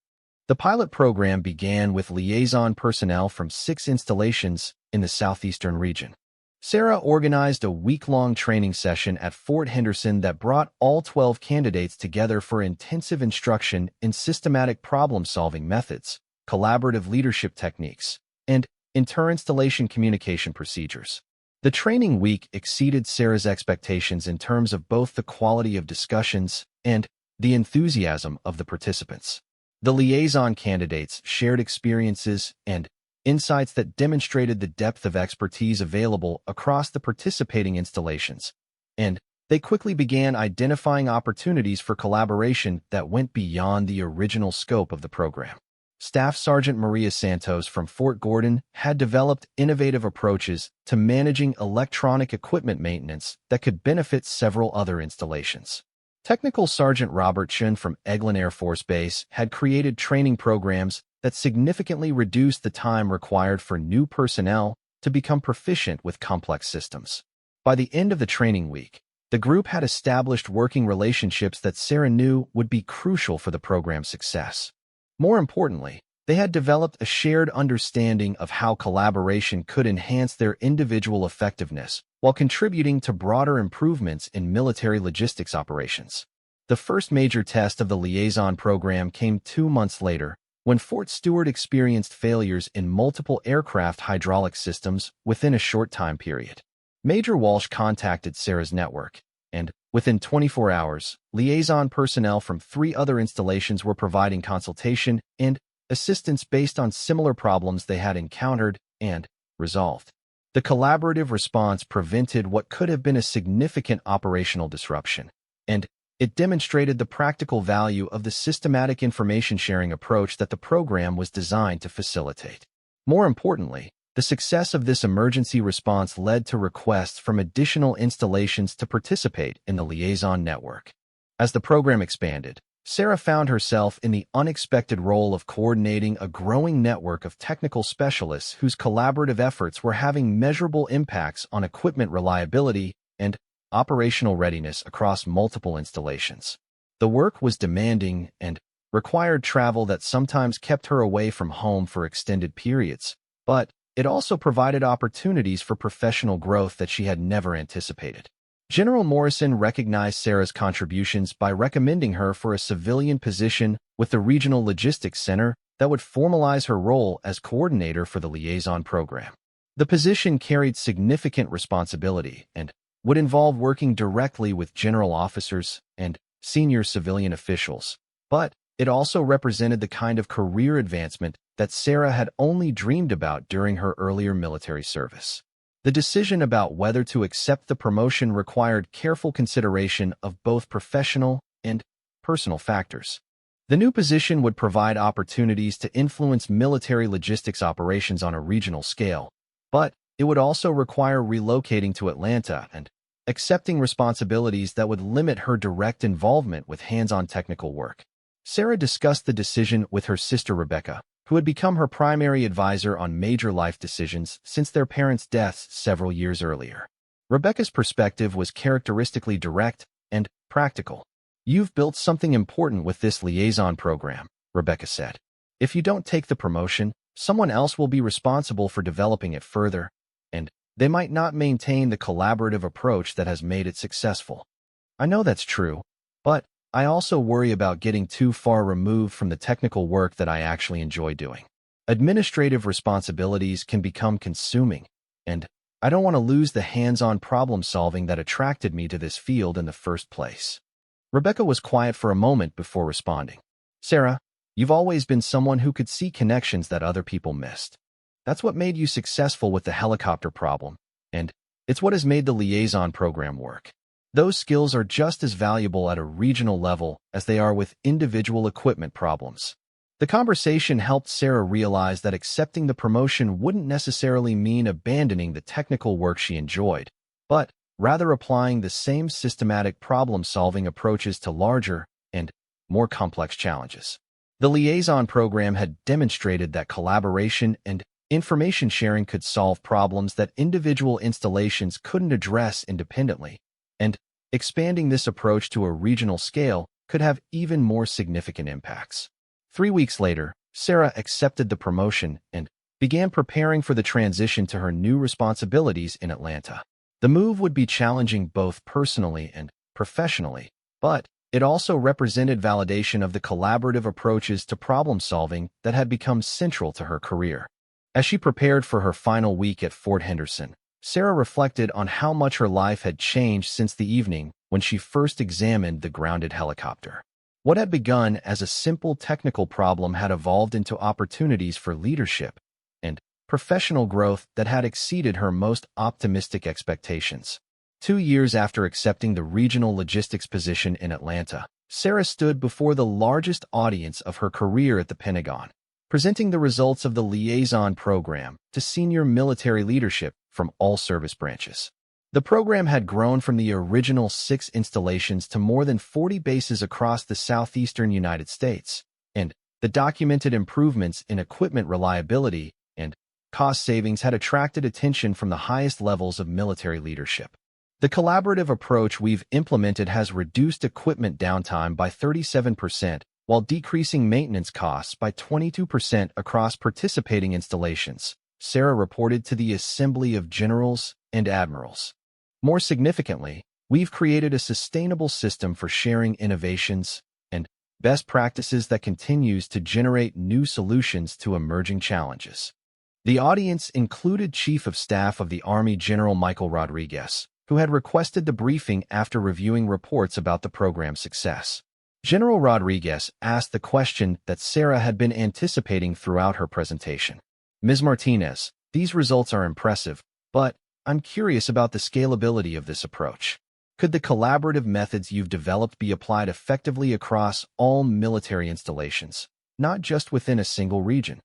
The pilot program began with liaison personnel from 6 installations in the southeastern region. Sarah organized a week-long training session at Fort Henderson that brought all 12 candidates together for intensive instruction in systematic problem-solving methods, collaborative leadership techniques, and inter-installation communication procedures. The training week exceeded Sarah's expectations in terms of both the quality of discussions and the enthusiasm of the participants. The liaison candidates shared experiences and insights that demonstrated the depth of expertise available across the participating installations, and they quickly began identifying opportunities for collaboration that went beyond the original scope of the program. Staff Sergeant Maria Santos from Fort Gordon had developed innovative approaches to managing electronic equipment maintenance that could benefit several other installations. Technical Sergeant Robert Chun from Eglin Air Force Base had created training programs that significantly reduced the time required for new personnel to become proficient with complex systems. By the end of the training week, the group had established working relationships that Sarah knew would be crucial for the program's success. More importantly, they had developed a shared understanding of how collaboration could enhance their individual effectiveness while contributing to broader improvements in military logistics operations. The first major test of the liaison program came 2 months later, when Fort Stewart experienced failures in multiple aircraft hydraulic systems within a short time period. Major Walsh contacted Sarah's network, and within 24 hours, liaison personnel from 3 other installations were providing consultation and assistance based on similar problems they had encountered and resolved. The collaborative response prevented what could have been a significant operational disruption, and it demonstrated the practical value of the systematic information sharing approach that the program was designed to facilitate. More importantly, the success of this emergency response led to requests from additional installations to participate in the liaison network. As the program expanded, Sarah found herself in the unexpected role of coordinating a growing network of technical specialists whose collaborative efforts were having measurable impacts on equipment reliability and operational readiness across multiple installations. The work was demanding and required travel that sometimes kept her away from home for extended periods, but it also provided opportunities for professional growth that she had never anticipated. General Morrison recognized Sarah's contributions by recommending her for a civilian position with the Regional Logistics Center that would formalize her role as coordinator for the liaison program. The position carried significant responsibility and would involve working directly with general officers and senior civilian officials, but it also represented the kind of career advancement that Sarah had only dreamed about during her earlier military service. The decision about whether to accept the promotion required careful consideration of both professional and personal factors. The new position would provide opportunities to influence military logistics operations on a regional scale, but it would also require relocating to Atlanta and accepting responsibilities that would limit her direct involvement with hands-on technical work. Sarah discussed the decision with her sister Rebecca, who had become her primary advisor on major life decisions since their parents' deaths several years earlier. Rebecca's perspective was characteristically direct and practical. "You've built something important with this liaison program," Rebecca said. "If you don't take the promotion, someone else will be responsible for developing it further, and they might not maintain the collaborative approach that has made it successful. I know that's true, but I also worry about getting too far removed from the technical work that I actually enjoy doing. Administrative responsibilities can become consuming, and I don't want to lose the hands-on problem-solving that attracted me to this field in the first place." Rebecca was quiet for a moment before responding. "Sarah, you've always been someone who could see connections that other people missed. That's what made you successful with the helicopter problem, and it's what has made the liaison program work. Those skills are just as valuable at a regional level as they are with individual equipment problems." The conversation helped Sarah realize that accepting the promotion wouldn't necessarily mean abandoning the technical work she enjoyed, but rather applying the same systematic problem-solving approaches to larger and more complex challenges. The liaison program had demonstrated that collaboration and information sharing could solve problems that individual installations couldn't address independently, and expanding this approach to a regional scale could have even more significant impacts. 3 weeks later, Sarah accepted the promotion and began preparing for the transition to her new responsibilities in Atlanta. The move would be challenging both personally and professionally, but it also represented validation of the collaborative approaches to problem-solving that had become central to her career. As she prepared for her final week at Fort Henderson, Sarah reflected on how much her life had changed since the evening when she first examined the grounded helicopter. What had begun as a simple technical problem had evolved into opportunities for leadership and professional growth that had exceeded her most optimistic expectations. 2 years after accepting the regional logistics position in Atlanta, Sarah stood before the largest audience of her career at the Pentagon, presenting the results of the liaison program to senior military leadership from all service branches. The program had grown from the original 6 installations to more than 40 bases across the southeastern United States, and the documented improvements in equipment reliability and cost savings had attracted attention from the highest levels of military leadership. "The collaborative approach we've implemented has reduced equipment downtime by 37%, while decreasing maintenance costs by 22% across participating installations," Sarah reported to the Assembly of Generals and Admirals. "More significantly, we've created a sustainable system for sharing innovations and best practices that continues to generate new solutions to emerging challenges." The audience included Chief of Staff of the Army General Michael Rodriguez, who had requested the briefing after reviewing reports about the program's success. General Rodriguez asked the question that Sarah had been anticipating throughout her presentation. "Ms. Martinez, these results are impressive, but I'm curious about the scalability of this approach. Could the collaborative methods you've developed be applied effectively across all military installations, not just within a single region?"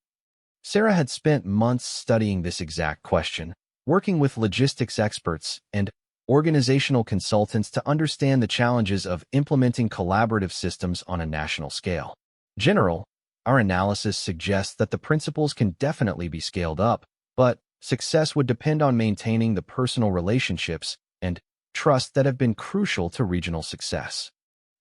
Sarah had spent months studying this exact question, working with logistics experts and organizational consultants to understand the challenges of implementing collaborative systems on a national scale. "General, our analysis suggests that the principles can definitely be scaled up, but success would depend on maintaining the personal relationships and trust that have been crucial to regional success."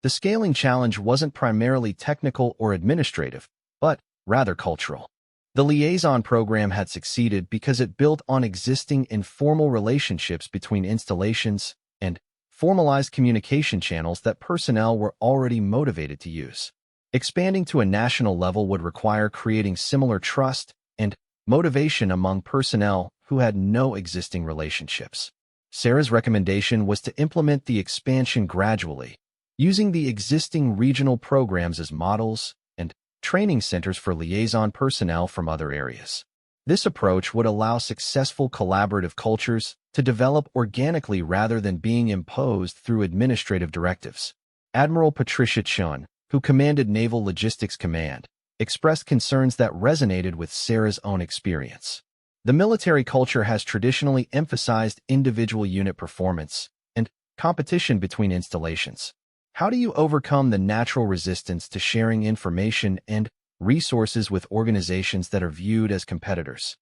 The scaling challenge wasn't primarily technical or administrative, but rather cultural. The liaison program had succeeded because it built on existing informal relationships between installations and formalized communication channels that personnel were already motivated to use. Expanding to a national level would require creating similar trust and motivation among personnel who had no existing relationships. Sarah's recommendation was to implement the expansion gradually, using the existing regional programs as models and training centers for liaison personnel from other areas. This approach would allow successful collaborative cultures to develop organically rather than being imposed through administrative directives. Admiral Patricia Chun, who commanded Naval Logistics Command, expressed concerns that resonated with Sarah's own experience. The military culture has traditionally emphasized individual unit performance and competition between installations. How do you overcome the natural resistance to sharing information and resources with organizations that are viewed as competitors?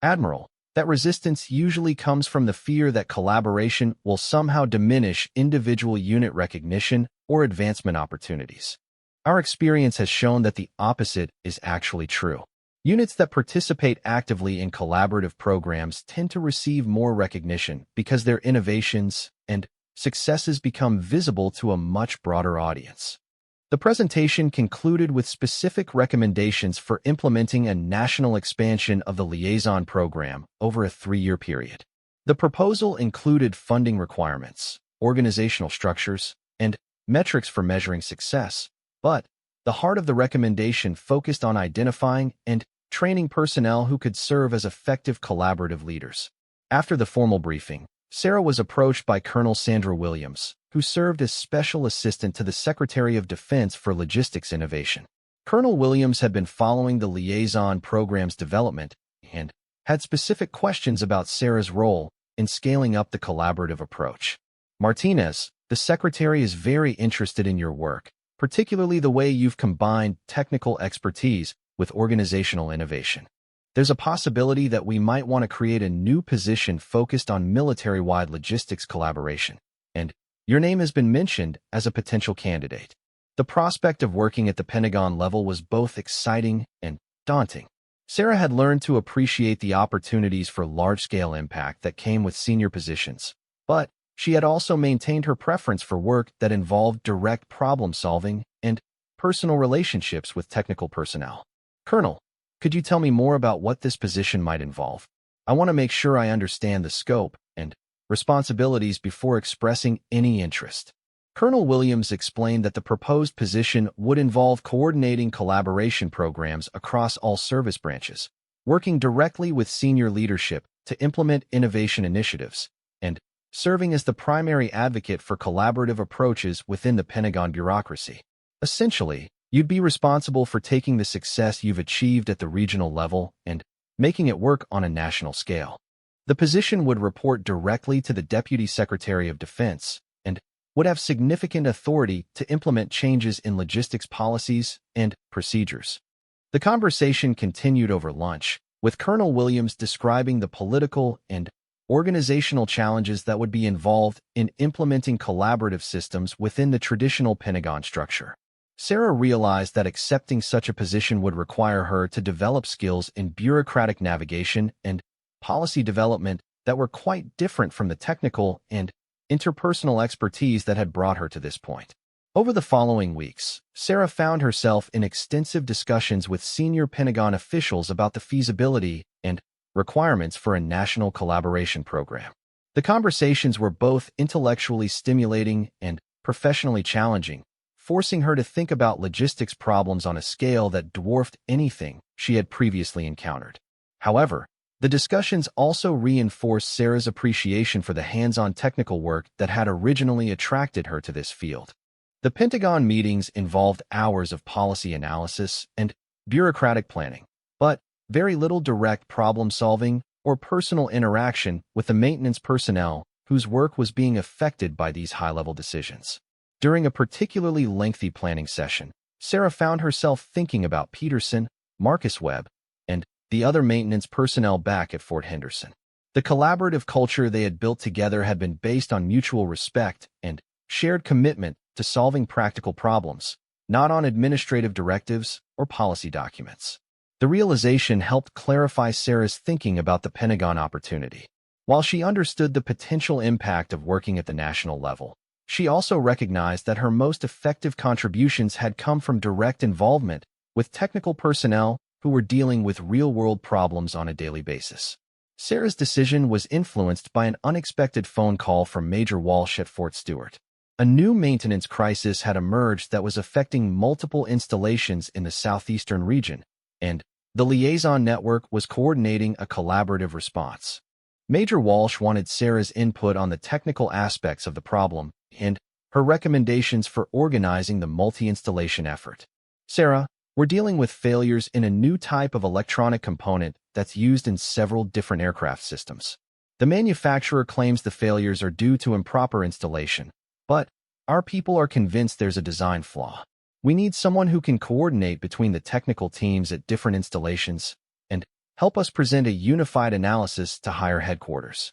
Admiral, that resistance usually comes from the fear that collaboration will somehow diminish individual unit recognition or advancement opportunities. Our experience has shown that the opposite is actually true. Units that participate actively in collaborative programs tend to receive more recognition because their innovations and successes become visible to a much broader audience. The presentation concluded with specific recommendations for implementing a national expansion of the liaison program over a 3-year period. The proposal included funding requirements, organizational structures, and metrics for measuring success, but the heart of the recommendation focused on identifying and training personnel who could serve as effective collaborative leaders. After the formal briefing, Sarah was approached by Colonel Sandra Williams, who served as Special Assistant to the Secretary of Defense for Logistics Innovation. Colonel Williams had been following the liaison program's development and had specific questions about Sarah's role in scaling up the collaborative approach. Martinez, the Secretary is very interested in your work, particularly the way you've combined technical expertise with organizational innovation. There's a possibility that we might want to create a new position focused on military-wide logistics collaboration, and your name has been mentioned as a potential candidate. The prospect of working at the Pentagon level was both exciting and daunting. Sarah had learned to appreciate the opportunities for large-scale impact that came with senior positions, but she had also maintained her preference for work that involved direct problem-solving and personal relationships with technical personnel. Colonel, could you tell me more about what this position might involve? I want to make sure I understand the scope and responsibilities before expressing any interest. Colonel Williams explained that the proposed position would involve coordinating collaboration programs across all service branches, working directly with senior leadership to implement innovation initiatives, and serving as the primary advocate for collaborative approaches within the Pentagon bureaucracy. Essentially, you'd be responsible for taking the success you've achieved at the regional level and making it work on a national scale. The position would report directly to the Deputy Secretary of Defense and would have significant authority to implement changes in logistics policies and procedures. The conversation continued over lunch, with Colonel Williams describing the political and organizational challenges that would be involved in implementing collaborative systems within the traditional Pentagon structure. Sarah realized that accepting such a position would require her to develop skills in bureaucratic navigation and policy development that were quite different from the technical and interpersonal expertise that had brought her to this point. Over the following weeks, Sarah found herself in extensive discussions with senior Pentagon officials about the feasibility and requirements for a national collaboration program. The conversations were both intellectually stimulating and professionally challenging, forcing her to think about logistics problems on a scale that dwarfed anything she had previously encountered. However, the discussions also reinforced Sarah's appreciation for the hands-on technical work that had originally attracted her to this field. The Pentagon meetings involved hours of policy analysis and bureaucratic planning, but very little direct problem-solving or personal interaction with the maintenance personnel whose work was being affected by these high-level decisions. During a particularly lengthy planning session, Sarah found herself thinking about Peterson, Marcus Webb, and the other maintenance personnel back at Fort Henderson. The collaborative culture they had built together had been based on mutual respect and shared commitment to solving practical problems, not on administrative directives or policy documents. The realization helped clarify Sarah's thinking about the Pentagon opportunity. While she understood the potential impact of working at the national level, she also recognized that her most effective contributions had come from direct involvement with technical personnel who were dealing with real-world problems on a daily basis. Sarah's decision was influenced by an unexpected phone call from Major Walsh at Fort Stewart. A new maintenance crisis had emerged that was affecting multiple installations in the southeastern region, and The liaison network was coordinating a collaborative response. Major Walsh wanted Sarah's input on the technical aspects of the problem and her recommendations for organizing the multi-installation effort. Sarah, we're dealing with failures in a new type of electronic component that's used in several different aircraft systems. The manufacturer claims the failures are due to improper installation, but our people are convinced there's a design flaw. We need someone who can coordinate between the technical teams at different installations and help us present a unified analysis to higher headquarters.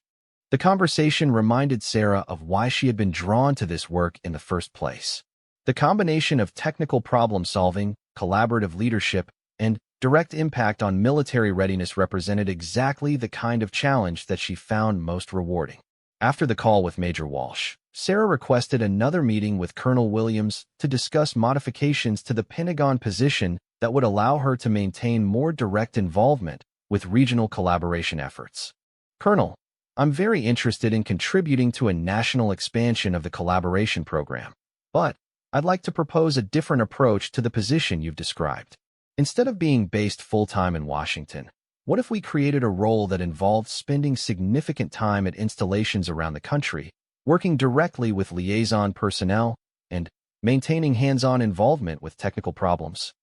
The conversation reminded Sarah of why she had been drawn to this work in the first place. The combination of technical problem-solving, collaborative leadership, and direct impact on military readiness represented exactly the kind of challenge that she found most rewarding. After the call with Major Walsh, Sarah requested another meeting with Colonel Williams to discuss modifications to the Pentagon position that would allow her to maintain more direct involvement with regional collaboration efforts. Colonel, I'm very interested in contributing to a national expansion of the collaboration program, but I'd like to propose a different approach to the position you've described. Instead of being based full-time in Washington, what if we created a role that involved spending significant time at installations around the country, working directly with liaison personnel, and maintaining hands-on involvement with technical problems?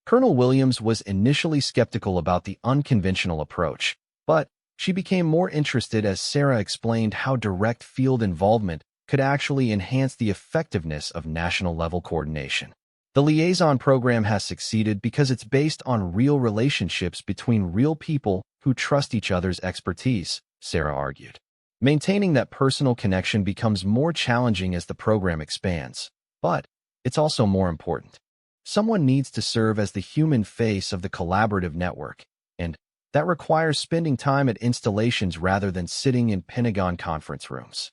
Colonel Williams was initially skeptical about the unconventional approach, but she became more interested as Sarah explained how direct field involvement could actually enhance the effectiveness of national-level coordination. The liaison program has succeeded because it's based on real relationships between real people who trust each other's expertise, Sarah argued. Maintaining that personal connection becomes more challenging as the program expands, but it's also more important. Someone needs to serve as the human face of the collaborative network, and that requires spending time at installations rather than sitting in Pentagon conference rooms.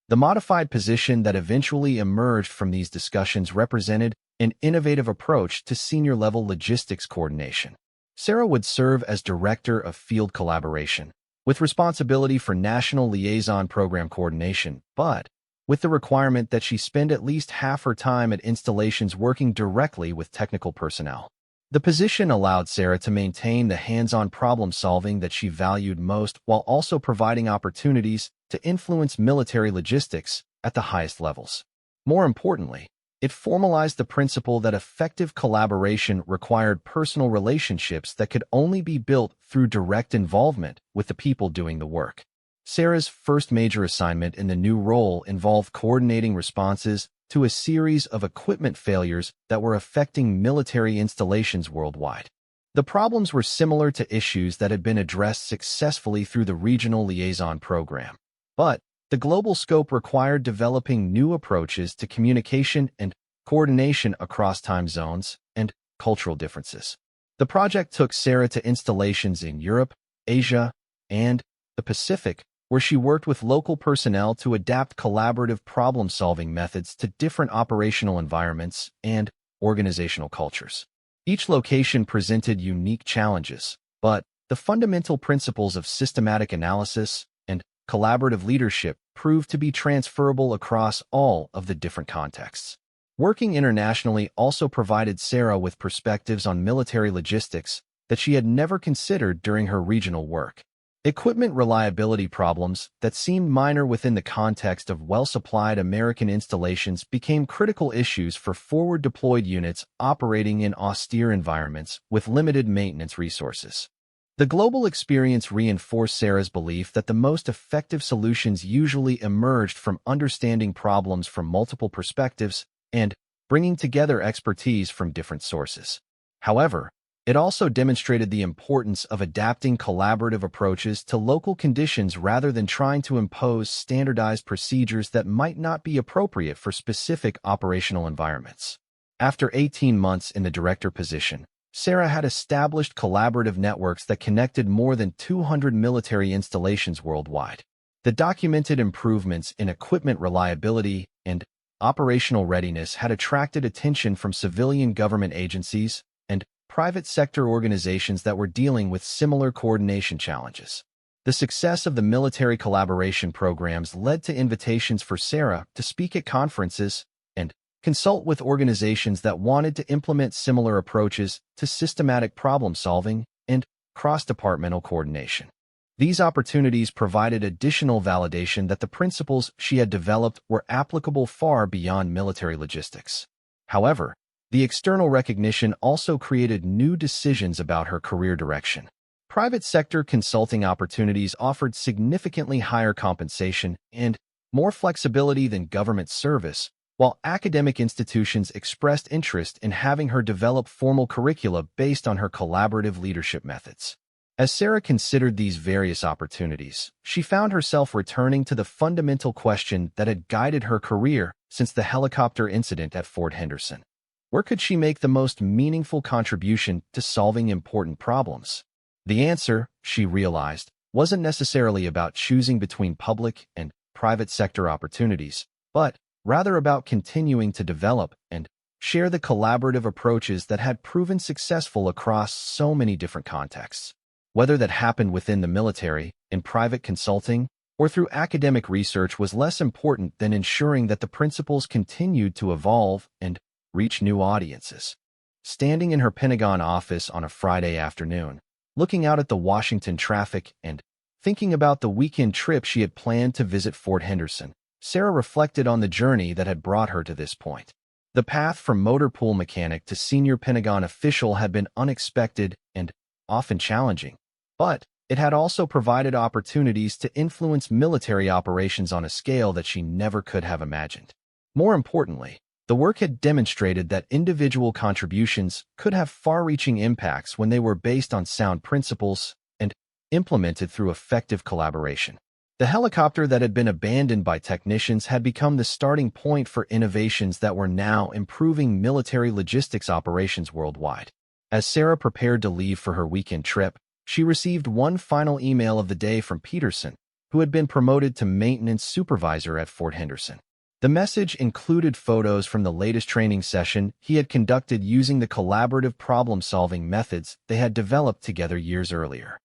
The modified position that eventually emerged from these discussions represented an innovative approach to senior-level logistics coordination. Sarah would serve as Director of Field Collaboration, with responsibility for National Liaison Program coordination, but with the requirement that she spend at least half her time at installations working directly with technical personnel. The position allowed Sarah to maintain the hands-on problem-solving that she valued most while also providing opportunities to influence military logistics at the highest levels. More importantly, it formalized the principle that effective collaboration required personal relationships that could only be built through direct involvement with the people doing the work. Sarah's first major assignment in the new role involved coordinating responses to a series of equipment failures that were affecting military installations worldwide. The problems were similar to issues that had been addressed successfully through the Regional Liaison Program, but the global scope required developing new approaches to communication and coordination across time zones and cultural differences. The project took Sarah to installations in Europe, Asia, and the Pacific, where she worked with local personnel to adapt collaborative problem-solving methods to different operational environments and organizational cultures. Each location presented unique challenges, but the fundamental principles of systematic analysis and collaborative leadership proved to be transferable across all of the different contexts. Working internationally also provided Sarah with perspectives on military logistics that she had never considered during her regional work. Equipment reliability problems that seemed minor within the context of well-supplied American installations became critical issues for forward-deployed units operating in austere environments with limited maintenance resources. The global experience reinforced Sarah's belief that the most effective solutions usually emerged from understanding problems from multiple perspectives and bringing together expertise from different sources. However, it also demonstrated the importance of adapting collaborative approaches to local conditions rather than trying to impose standardized procedures that might not be appropriate for specific operational environments. After 18 months in the director position, Sarah had established collaborative networks that connected more than 200 military installations worldwide. The documented improvements in equipment reliability and operational readiness had attracted attention from civilian government agencies and private sector organizations that were dealing with similar coordination challenges. The success of the military collaboration programs led to invitations for Sarah to speak at conferences and consult with organizations that wanted to implement similar approaches to systematic problem-solving and cross-departmental coordination. These opportunities provided additional validation that the principles she had developed were applicable far beyond military logistics. However, the external recognition also created new decisions about her career direction. Private sector consulting opportunities offered significantly higher compensation and more flexibility than government service, while academic institutions expressed interest in having her develop formal curricula based on her collaborative leadership methods. As Sarah considered these various opportunities, she found herself returning to the fundamental question that had guided her career since the helicopter incident at Fort Henderson. Where could she make the most meaningful contribution to solving important problems? The answer, she realized, wasn't necessarily about choosing between public and private sector opportunities, but rather about continuing to develop and share the collaborative approaches that had proven successful across so many different contexts. Whether that happened within the military, in private consulting, or through academic research was less important than ensuring that the principles continued to evolve and reach new audiences. Standing in her Pentagon office on a Friday afternoon, looking out at the Washington traffic and thinking about the weekend trip she had planned to visit Fort Henderson, Sarah reflected on the journey that had brought her to this point. The path from motor pool mechanic to senior Pentagon official had been unexpected and often challenging, but it had also provided opportunities to influence military operations on a scale that she never could have imagined. More importantly, the work had demonstrated that individual contributions could have far-reaching impacts when they were based on sound principles and implemented through effective collaboration. The helicopter that had been abandoned by technicians had become the starting point for innovations that were now improving military logistics operations worldwide. As Sarah prepared to leave for her weekend trip, she received one final email of the day from Peterson, who had been promoted to maintenance supervisor at Fort Henderson. The message included photos from the latest training session he had conducted using the collaborative problem-solving methods they had developed together years earlier.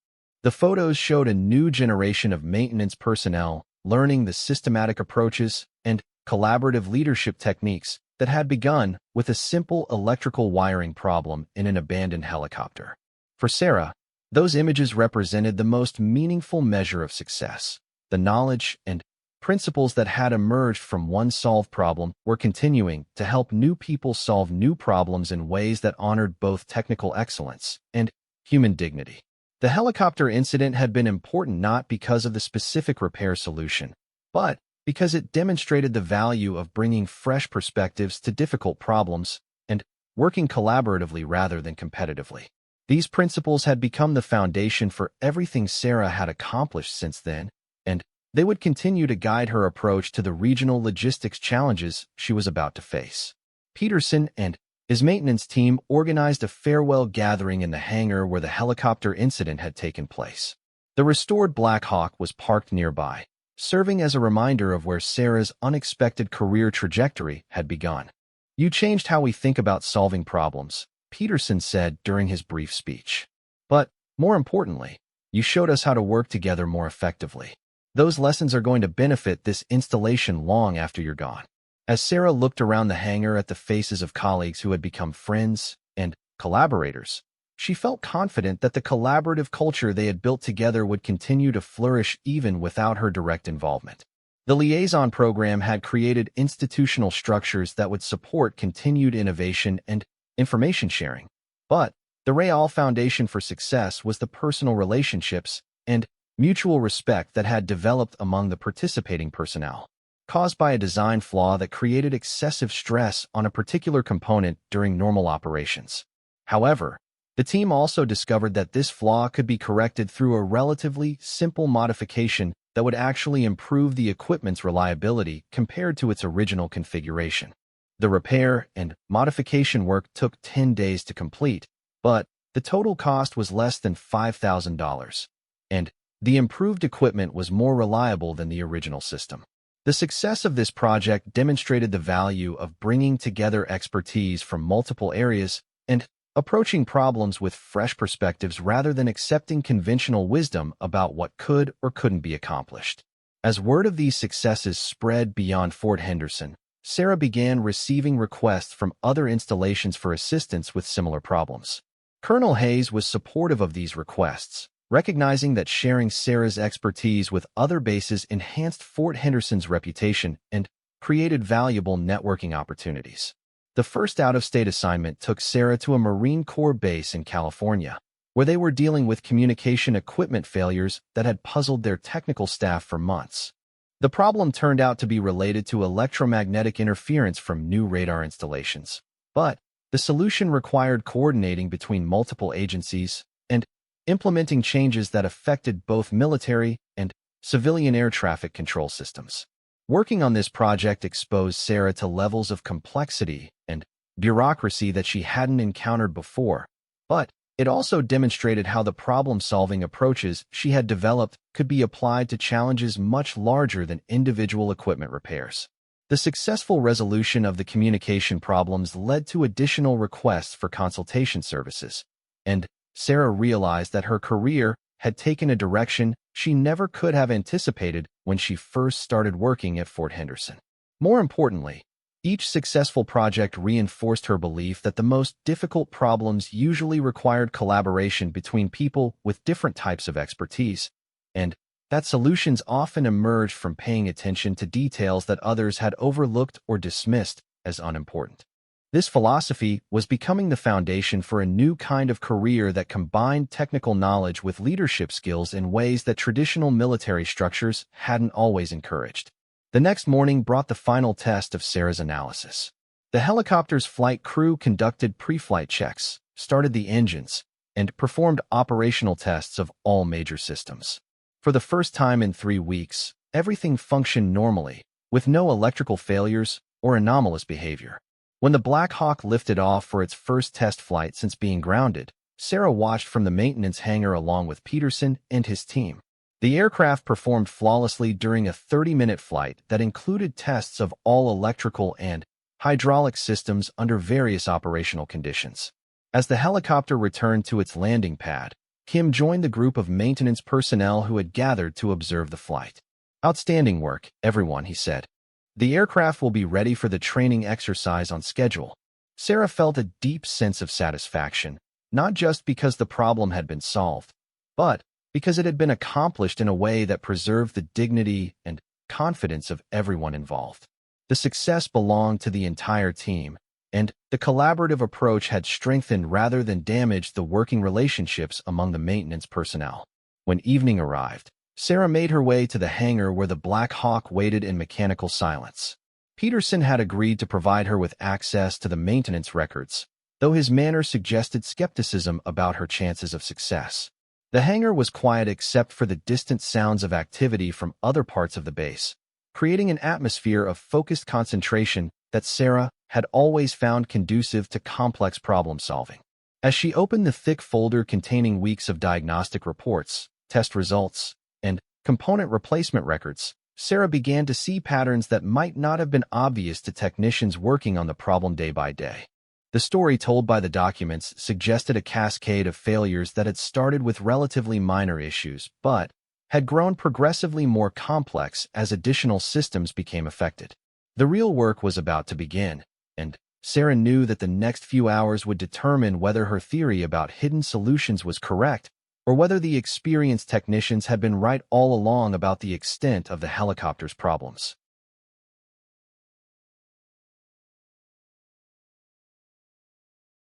The photos showed a new generation of maintenance personnel learning the systematic approaches and collaborative leadership techniques that had begun with a simple electrical wiring problem in an abandoned helicopter. For Sarah, those images represented the most meaningful measure of success. The knowledge and principles that had emerged from one solved problem were continuing to help new people solve new problems in ways that honored both technical excellence and human dignity. The helicopter incident had been important not because of the specific repair solution, but because it demonstrated the value of bringing fresh perspectives to difficult problems and working collaboratively rather than competitively. These principles had become the foundation for everything Sarah had accomplished since then, and they would continue to guide her approach to the regional logistics challenges she was about to face. Peterson and his maintenance team organized a farewell gathering in the hangar where the helicopter incident had taken place. The restored Black Hawk was parked nearby, serving as a reminder of where Sarah's unexpected career trajectory had begun. "You changed how we think about solving problems," Peterson said during his brief speech. "But, more importantly, you showed us how to work together more effectively. Those lessons are going to benefit this installation long after you're gone." As Sarah looked around the hangar at the faces of colleagues who had become friends and collaborators, she felt confident that the collaborative culture they had built together would continue to flourish even without her direct involvement. The liaison program had created institutional structures that would support continued innovation and information sharing. But the real foundation for success was the personal relationships and mutual respect that had developed among the participating personnel, caused by a design flaw that created excessive stress on a particular component during normal operations. However, the team also discovered that this flaw could be corrected through a relatively simple modification that would actually improve the equipment's reliability compared to its original configuration. The repair and modification work took 10 days to complete, but the total cost was less than $5,000, and the improved equipment was more reliable than the original system. The success of this project demonstrated the value of bringing together expertise from multiple areas and approaching problems with fresh perspectives rather than accepting conventional wisdom about what could or couldn't be accomplished. As word of these successes spread beyond Fort Henderson, Sarah began receiving requests from other installations for assistance with similar problems. Colonel Hayes was supportive of these requests, recognizing that sharing Sarah's expertise with other bases enhanced Fort Henderson's reputation and created valuable networking opportunities. The first out-of-state assignment took Sarah to a Marine Corps base in California, where they were dealing with communication equipment failures that had puzzled their technical staff for months. The problem turned out to be related to electromagnetic interference from new radar installations, but the solution required coordinating between multiple agencies and implementing changes that affected both military and civilian air traffic control systems. Working on this project exposed Sarah to levels of complexity and bureaucracy that she hadn't encountered before, but it also demonstrated how the problem-solving approaches she had developed could be applied to challenges much larger than individual equipment repairs. The successful resolution of the communication problems led to additional requests for consultation services, and Sarah realized that her career had taken a direction she never could have anticipated when she first started working at Fort Henderson. More importantly, each successful project reinforced her belief that the most difficult problems usually required collaboration between people with different types of expertise, and that solutions often emerged from paying attention to details that others had overlooked or dismissed as unimportant. This philosophy was becoming the foundation for a new kind of career that combined technical knowledge with leadership skills in ways that traditional military structures hadn't always encouraged. The next morning brought the final test of Sarah's analysis. The helicopter's flight crew conducted pre-flight checks, started the engines, and performed operational tests of all major systems. For the first time in 3 weeks, everything functioned normally, with no electrical failures or anomalous behavior. When the Black Hawk lifted off for its first test flight since being grounded, Sarah watched from the maintenance hangar along with Peterson and his team. The aircraft performed flawlessly during a 30-minute flight that included tests of all electrical and hydraulic systems under various operational conditions. As the helicopter returned to its landing pad, Kim joined the group of maintenance personnel who had gathered to observe the flight. "Outstanding work, everyone," he said. "The aircraft will be ready for the training exercise on schedule." Sarah felt a deep sense of satisfaction, not just because the problem had been solved, but because it had been accomplished in a way that preserved the dignity and confidence of everyone involved. The success belonged to the entire team, and the collaborative approach had strengthened rather than damaged the working relationships among the maintenance personnel. When evening arrived, Sarah made her way to the hangar where the Black Hawk waited in mechanical silence. Peterson had agreed to provide her with access to the maintenance records, though his manner suggested skepticism about her chances of success. The hangar was quiet except for the distant sounds of activity from other parts of the base, creating an atmosphere of focused concentration that Sarah had always found conducive to complex problem-solving. As she opened the thick folder containing weeks of diagnostic reports, test results, and component replacement records, Sarah began to see patterns that might not have been obvious to technicians working on the problem day by day. The story told by the documents suggested a cascade of failures that had started with relatively minor issues, but had grown progressively more complex as additional systems became affected. The real work was about to begin, and Sarah knew that the next few hours would determine whether her theory about hidden solutions was correct or whether the experienced technicians had been right all along about the extent of the helicopter's problems.